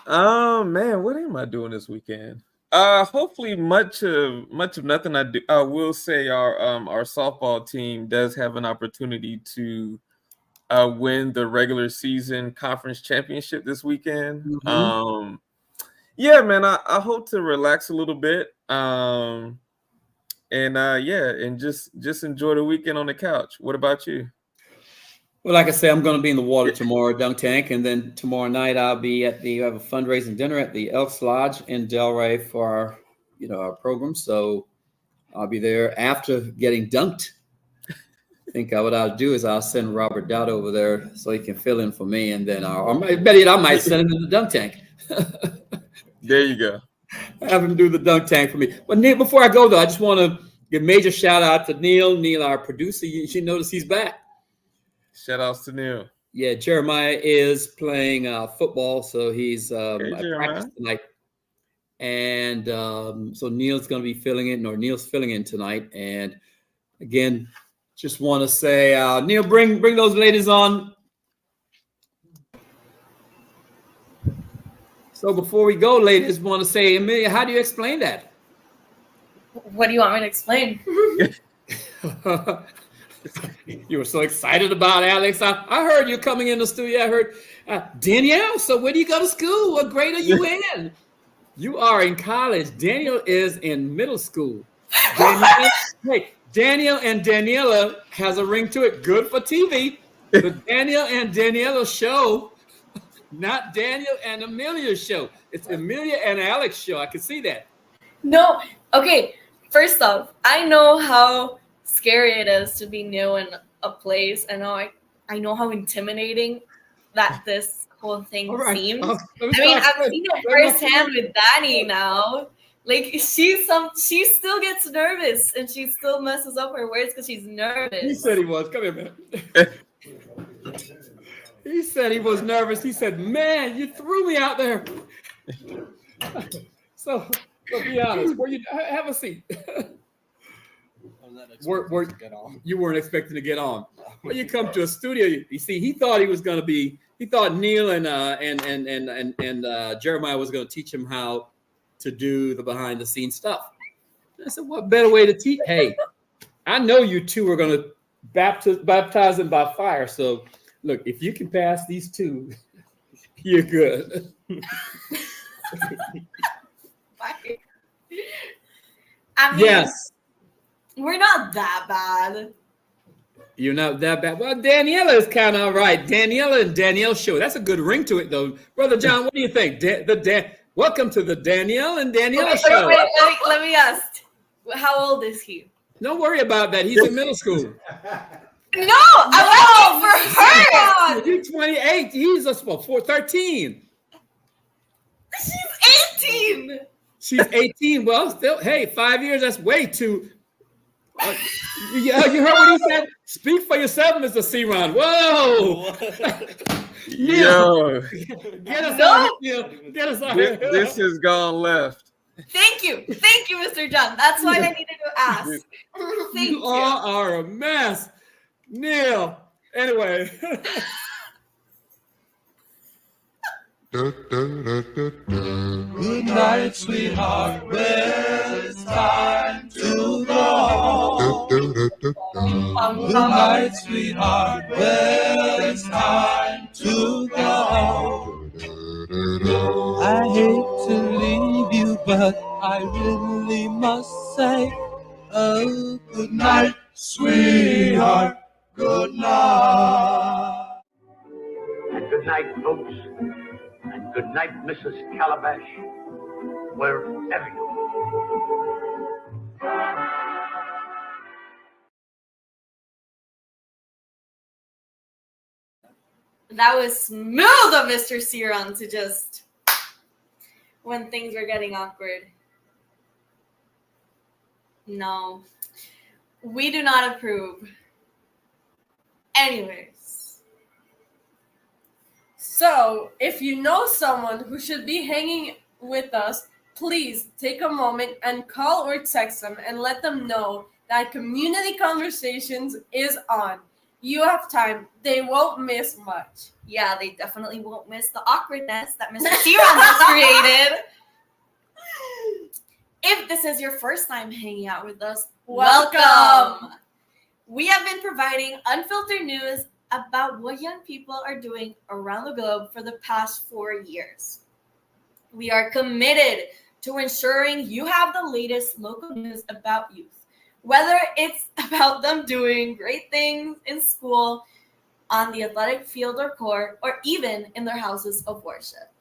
S13: Man, what am I doing this weekend? Hopefully much of nothing. I will say our softball team does have an opportunity to win the regular season conference championship this weekend. Mm-hmm. Yeah, man, I hope to relax a little bit. And just enjoy the weekend on the couch. What about you?
S3: Well, like I say, I'm going to be in the water tomorrow, dunk tank, and then tomorrow night I'll be we have a fundraising dinner at the Elks Lodge in Delray for our program. So I'll be there after getting dunked. I think what I'll do is I'll send Robert Dowd over there so he can fill in for me, and then I might send him in the dunk tank.
S13: There you go.
S3: Have him do the dunk tank for me. But Neil, before I go though, I just want to give major shout out to Neil. Neil, our producer, you should notice he's back.
S13: Shout outs to Neil.
S3: Yeah, Jeremiah is playing football, so he's at practice tonight. And so Neil's going to be filling in tonight. And again, just want to say, Neil, bring those ladies on. So before we go, ladies, want to say, Amelia, how do you explain that?
S4: What do you want me to explain?
S3: You were so excited about Alex. I heard you coming in the studio. I heard Danielle. So where do you go to school? What grade are you in? You are in college. Daniel is in middle school. Daniel and Daniela has a ring to it. Good for TV. The Daniel and Daniela show, not Daniel and Amelia's show. It's Amelia and Alex show. I can see that.
S4: No. Okay. First off, I know how scary it is to be new in a place. I know how intimidating that this whole thing seems. I've seen it firsthand with Danny now. Like she still gets nervous and she still messes up her words because she's nervous.
S3: He said he was. Come here, man. He said he was nervous. He said, "Man, you threw me out there." So be honest. Were you have a seat? You weren't expecting to get on. When you come to a studio, you see, he thought Neil and Jeremiah was going to teach him how to do the behind the scenes stuff. I said, what better way to teach? Hey, I know you two are going to baptize them by fire. So look, if you can pass these two, you're good.
S4: I mean, yes. We're not that bad.
S3: You're not that bad. Well, Daniela is kind of all right. Daniela and Danielle show. That's a good ring to it, though. Brother John, what do you think? Welcome to the Danielle and Daniela show.
S4: Wait, let me ask. How old is he?
S3: Don't worry about that. He's in middle school.
S4: No, I'm looking for her.
S3: He's 28. He's 13.
S4: She's 18.
S3: She's 18. Well, still, hey, 5 years, that's way too. You heard what he said? Speak for yourself, Mr. C-Ron. Whoa.
S13: Yo.
S3: Get us out here. Get us out here.
S13: This has gone left.
S4: Thank you, Mr. John. That's why I needed to ask. Thank you.
S3: All are a mess. Neil. Anyway.
S11: Good night, sweetheart. Well, it's time to go. Good night, sweetheart. Well, it's time to go. I hate to leave you, but I really must say, oh, good night, sweetheart. Good night.
S17: And good night, folks. And good night, Mrs. Calabash, wherever you are.
S4: That was smooth of Mr. C-Ron to just, when things were getting awkward. No, we do not approve. Anyways.
S6: So, if you know someone who should be hanging with us, please take a moment and call or text them and let them know that Community Conversations is on. You have time. They won't miss much.
S4: Yeah, they definitely won't miss the awkwardness that Mr. C-Ron has created. If this is your first time hanging out with us, welcome. We have been providing unfiltered news about what young people are doing around the globe for the past 4 years. We are committed to ensuring you have the latest local news about youth, whether it's about them doing great things in school, on the athletic field or court, or even in their houses of worship.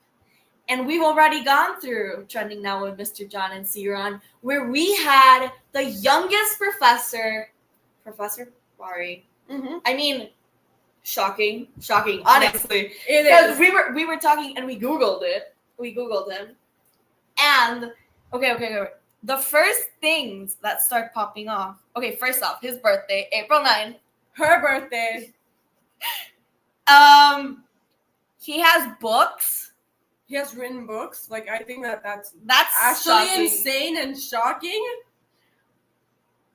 S4: And we've already gone through Trending Now with Mr. John and Siron, where we had the youngest Professor Bari. I mean, shocking, honestly.
S6: It
S4: Because
S6: is.
S4: we were talking and we Googled it. We Googled him. And, okay. The first things that start popping off. Okay, first off, his birthday, April 9th.
S6: Her birthday.
S4: He has books.
S6: He has written books. Like, I think that's
S4: That's
S6: actually
S4: shocking.
S6: insane and shocking.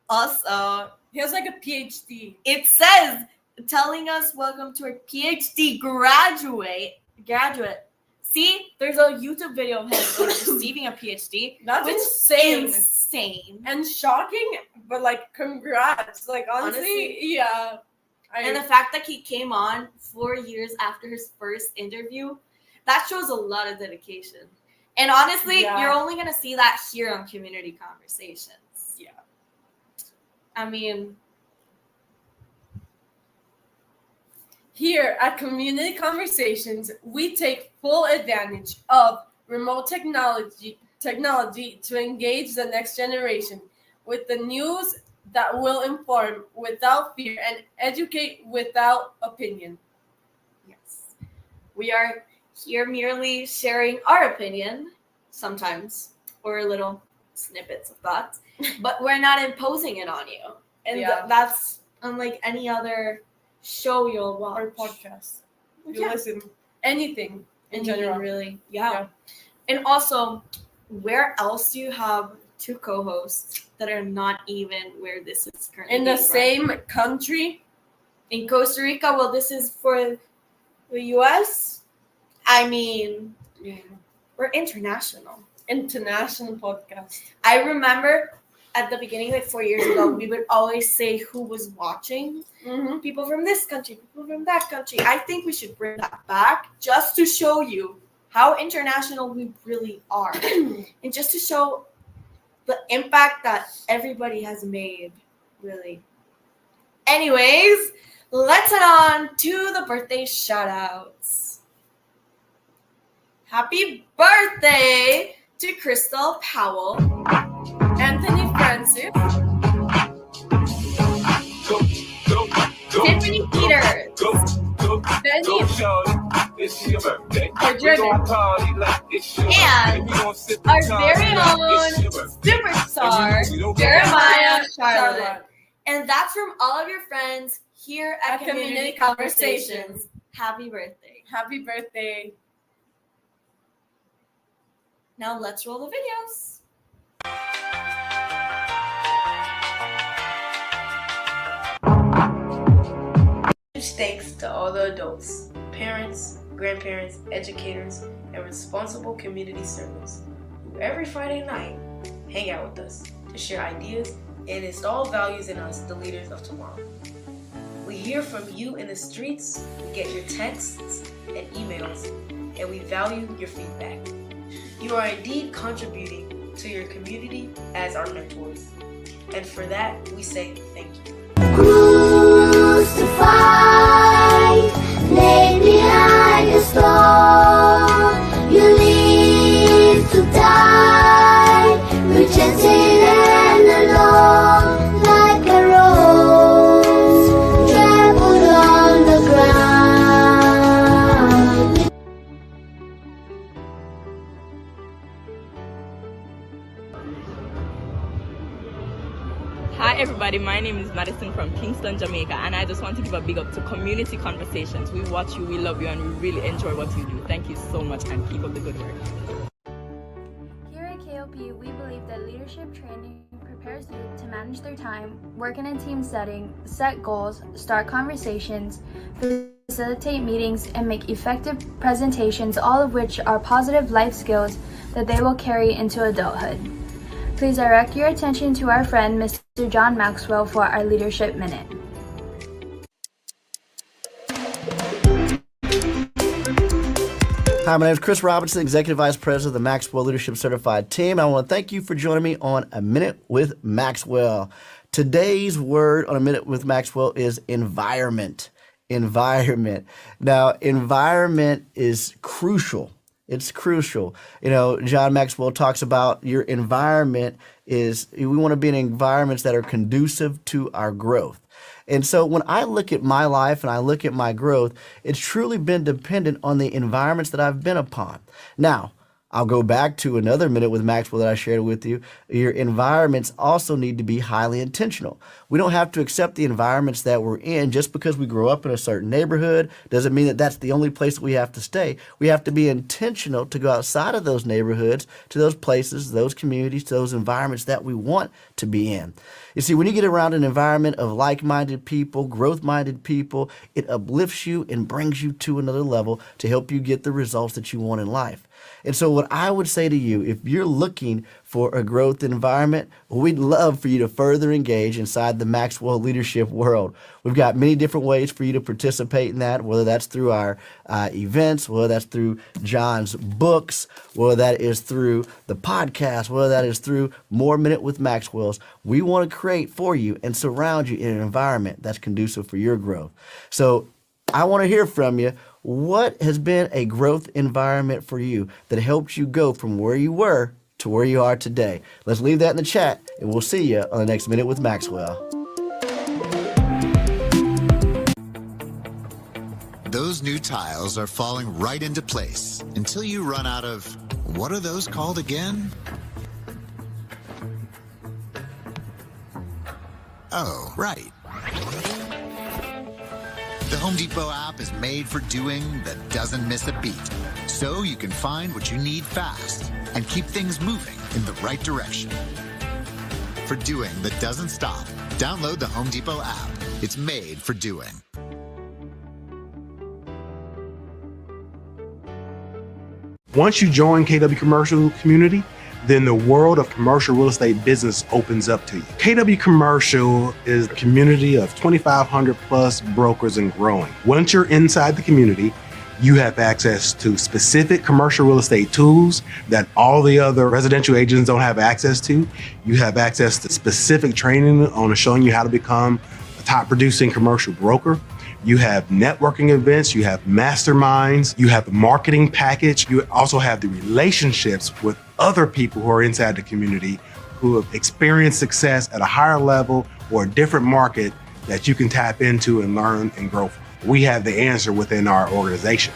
S4: Also,
S6: he has like a PhD.
S4: It says, telling us welcome to a PhD graduate. See, there's a YouTube video of him receiving a PhD.
S6: That's
S4: which
S6: insane.
S4: is insane.
S6: And shocking, but like, congrats. Like, honestly, yeah.
S4: And the fact that he came on 4 years after his first interview, that shows a lot of dedication. And honestly,
S6: Yeah.
S4: you're only going to see that here on Community Conversations.
S6: Yeah.
S4: I mean,
S6: here at Community Conversations, we take full advantage of remote technology to engage the next generation with the news that will inform without fear and educate without opinion.
S4: yes. We are here merely sharing our opinion sometimes, or little snippets of thoughts, but we're not imposing it on you. And
S6: Yeah.
S4: that's unlike any other show you'll watch.
S6: Or podcast. You
S4: Yeah.
S6: listen. Anything in
S4: Anything,
S6: general.
S4: really. Yeah. And also, where else do you have two co-hosts that are not even where this is currently
S6: In the
S4: being
S6: same
S4: run?
S6: country?
S4: In Costa Rica? Well, this is for the US. I mean, we're international.
S6: International podcast.
S4: I remember at the beginning, like 4 years ago, we would always say who was watching. People from this country, people from that country. I think we should bring that back just to show you how international we really are. And just to show the impact that everybody has made, really. Anyways, let's head on to the birthday shout-outs. Happy birthday to Crystal Powell,
S6: Anthony Francis,
S4: Tiffany Peters,
S6: Benny,
S4: and our very own superstar, Jeremiah Charlotte. And that's from all of your friends here at Community Conversations. Happy birthday.
S6: Happy birthday.
S4: Now let's roll the videos.
S18: Thanks to all the adults, parents, grandparents, educators, and responsible community servants who every Friday night hang out with us to share ideas and install values in us, the leaders of tomorrow. We hear from you in the streets, we get your texts and emails, and we value your feedback. You are indeed contributing to your community as our mentors. And for that, we say thank you.
S11: Crucified, laid behind the stone, you live to die, rejected and alone, like a rose trampled on the ground.
S19: Hi everybody, my name is Madison from Kingston, Jamaica, and I just want to give a big up to Community Conversations. We watch you, we love you, and we really enjoy what you do. Thank you so much and keep up the good work.
S20: Here at KOP, we believe that leadership training prepares youth to manage their time, work in a team setting, set goals, start conversations, facilitate meetings, and make effective presentations, all of which are positive life skills that they will carry into adulthood. Please direct your attention to our friend, Mr. John Maxwell, for our Leadership Minute.
S21: Hi, my name is Chris Robinson, Executive Vice President of the Maxwell Leadership Certified Team. I want to thank you for joining me on A Minute with Maxwell. Today's word on A Minute with Maxwell is environment. Environment. Now, environment is crucial It's crucial. John Maxwell talks about your environment we want to be in environments that are conducive to our growth. And so when I look at my life and I look at my growth, it's truly been dependent on the environments that I've been upon. Now, I'll go back to another minute with Maxwell that I shared with you. Your environments also need to be highly intentional. We don't have to accept the environments that we're in just because we grow up in a certain neighborhood. Doesn't mean that that's the only place that we have to stay. We have to be intentional to go outside of those neighborhoods, to those places, those communities, to those environments that we want to be in. You see, when you get around an environment of like-minded people, growth-minded people, it uplifts you and brings you to another level to help you get the results that you want in life. And so what I would say to you, if you're looking for a growth environment, we'd love for you to further engage inside the Maxwell leadership world. We've got many different ways for you to participate in that, whether that's through our events, whether that's through John's books, whether that is through the podcast, whether that is through More Minute with Maxwell's. We want to create for you and surround you in an environment that's conducive for your growth. So I want to hear from you. What has been a growth environment for you that helped you go from where you were to where you are today? Let's leave that in the chat, and we'll see you on the next Minute with Maxwell.
S1: Those new tiles are falling right into place until you run out of, what are those called again? Oh, right. The Home Depot app is made for doing that doesn't miss a beat, so you can find what you need fast and keep things moving in the right direction. For doing that doesn't stop, download the Home Depot app. It's made for doing.
S22: Once you join KW Commercial Community, then the world of commercial real estate business opens up to you. KW Commercial is a community of 2,500 plus brokers and growing. Once you're inside the community, you have access to specific commercial real estate tools that all the other residential agents don't have access to. You have access to specific training on showing you how to become a top producing commercial broker. You have networking events, you have masterminds, you have the marketing package. You also have the relationships with other people who are inside the community who have experienced success at a higher level or a different market that you can tap into and learn and grow from. We have the answer within our organization.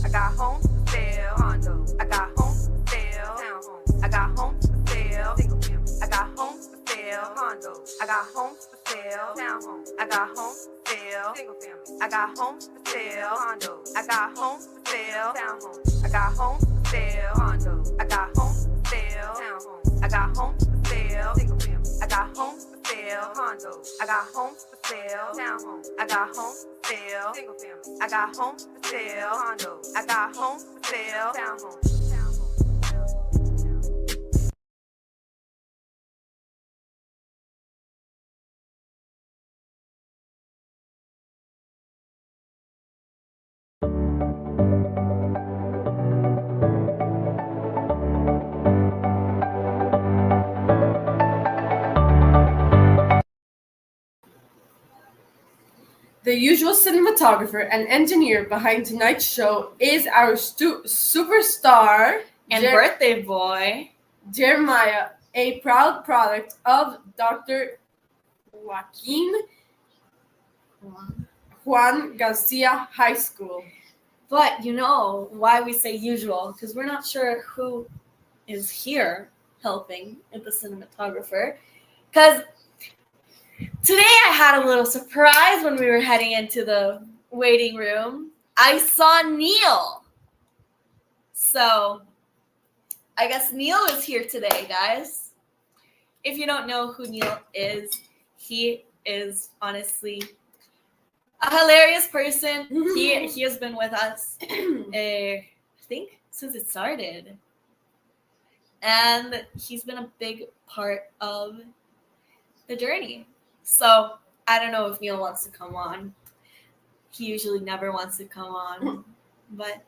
S23: I got homes for sale, condos. I got homes for sale, townhomes. I got homes for sale, single family. I got homes for sale, condos. I got homes for sale, townhomes. I got homes for sale, single family. I got homes for sale, condos. I got homes for sale, townhomes. I got homes for sale, condos. I got homes for sale, townhomes. I got homes for sale, single family. I got homes for sale, condos. I got homes for sale, townhomes. I got homes for sale, single family. I got homes for sale, condos. I got homes for sale, townhomes.
S6: The usual cinematographer and engineer behind tonight's show is our superstar
S4: and birthday boy,
S6: Jeremiah, a proud product of Dr. Joaquin Juan Garcia High School.
S4: But you know why we say usual, because we're not sure who is here helping with the cinematographer. Because today I had a little surprise when we were heading into the waiting room. I saw Neil. So I guess Neil is here today, guys. If you don't know who Neil is, he is honestly a hilarious person. He has been with us, I think, since it started. And he's been a big part of the journey. So I don't know if Neil wants to come on. He usually never wants to come on. But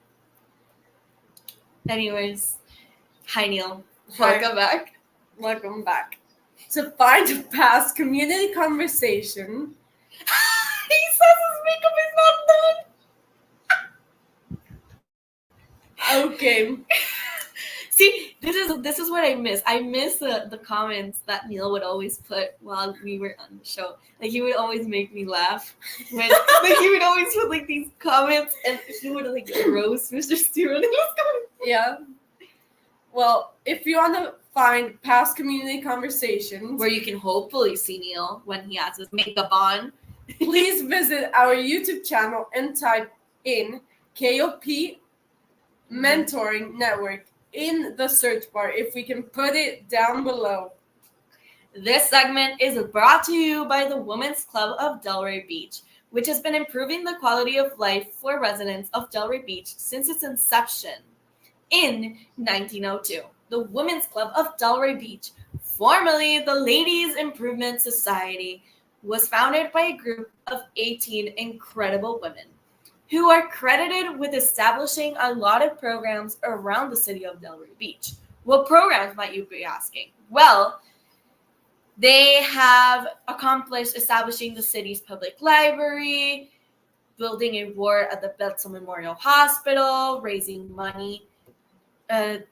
S4: anyways, hi Neil. Welcome back.
S6: Welcome back. To find a past community conversation.
S4: He says his makeup is not done.
S6: Okay.
S4: See, this is what I miss. I miss the comments that Neil would always put while we were on the show. Like he would always make me laugh. When like he would always put like these comments and he would like roast Mr. Stewart.
S6: Yeah. Well, if you want to find past community conversations
S4: where you can hopefully see Neil when he has his makeup on,
S6: please visit our YouTube channel and type in KOP Mentoring Network in the search bar if we can put it down below.
S4: This segment is brought to you by the Women's Club of Delray Beach, which has been improving the quality of life for residents of Delray Beach since its inception in 1902. The Women's Club of Delray Beach, formerly the Ladies Improvement Society, was founded by a group of 18 incredible women who are credited with establishing a lot of programs around the city of Delray Beach. What programs might you be asking? Well, they have accomplished establishing the city's public library, building a ward at the Betzel Memorial Hospital, raising money to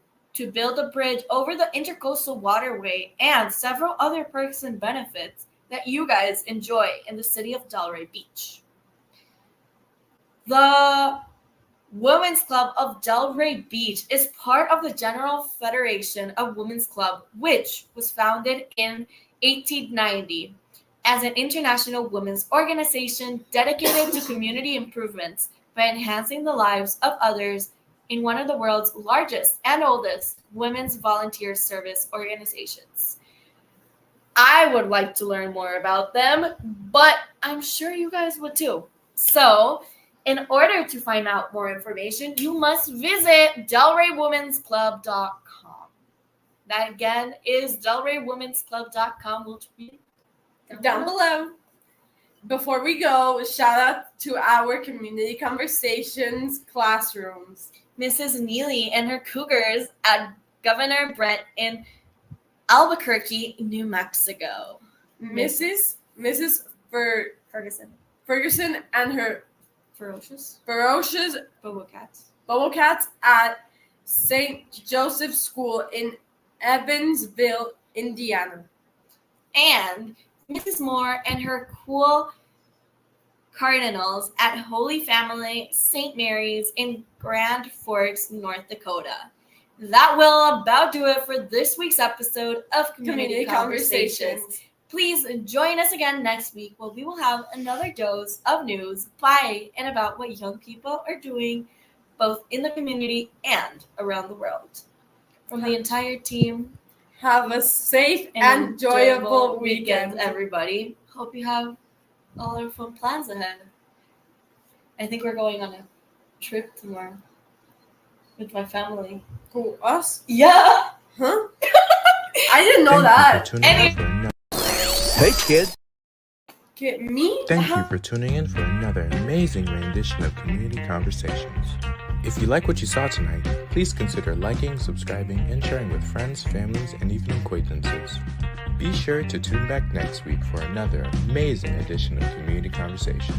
S4: build a bridge over the Intercoastal Waterway, and several other perks and benefits that you guys enjoy in the city of Delray Beach. The Women's Club of Delray Beach is part of the General Federation of Women's Club, which was founded in 1890 as an international women's organization dedicated to community improvements by enhancing the lives of others in one of the world's largest and oldest women's volunteer service organizations. I would like to learn more about them, but I'm sure you guys would too. So, in order to find out more information, you must visit DelrayWomensClub.com. That again is DelrayWomensClub.com. We'll be
S6: down below. Before we go, shout out to our community conversations classrooms.
S4: Mrs. Neely and her Cougars at Governor Brett in Albuquerque, New Mexico.
S6: Mrs. Ferguson and her ferocious Bobo Cats at St. Joseph's School in Evansville, Indiana.
S4: And Mrs. Moore and her cool Cardinals at Holy Family St. Mary's in Grand Forks, North Dakota. That will about do it for this week's episode of Community Conversations. Please join us again next week where we will have another dose of news by and about what young people are doing both in the community and around the world. From the entire team,
S6: have a safe and enjoyable
S4: weekend, everybody. Hope you have all our fun plans ahead. I think we're going on a trip tomorrow with my
S6: Who, us?
S4: Yeah.
S6: Huh? I didn't know that.
S5: Hey, kids.
S6: Get me?
S5: Thank you for tuning in for another amazing rendition of Community Conversations. If you like what you saw tonight, please consider liking, subscribing, and sharing with friends, families, and even acquaintances. Be sure to tune back next week for another amazing edition of Community Conversation.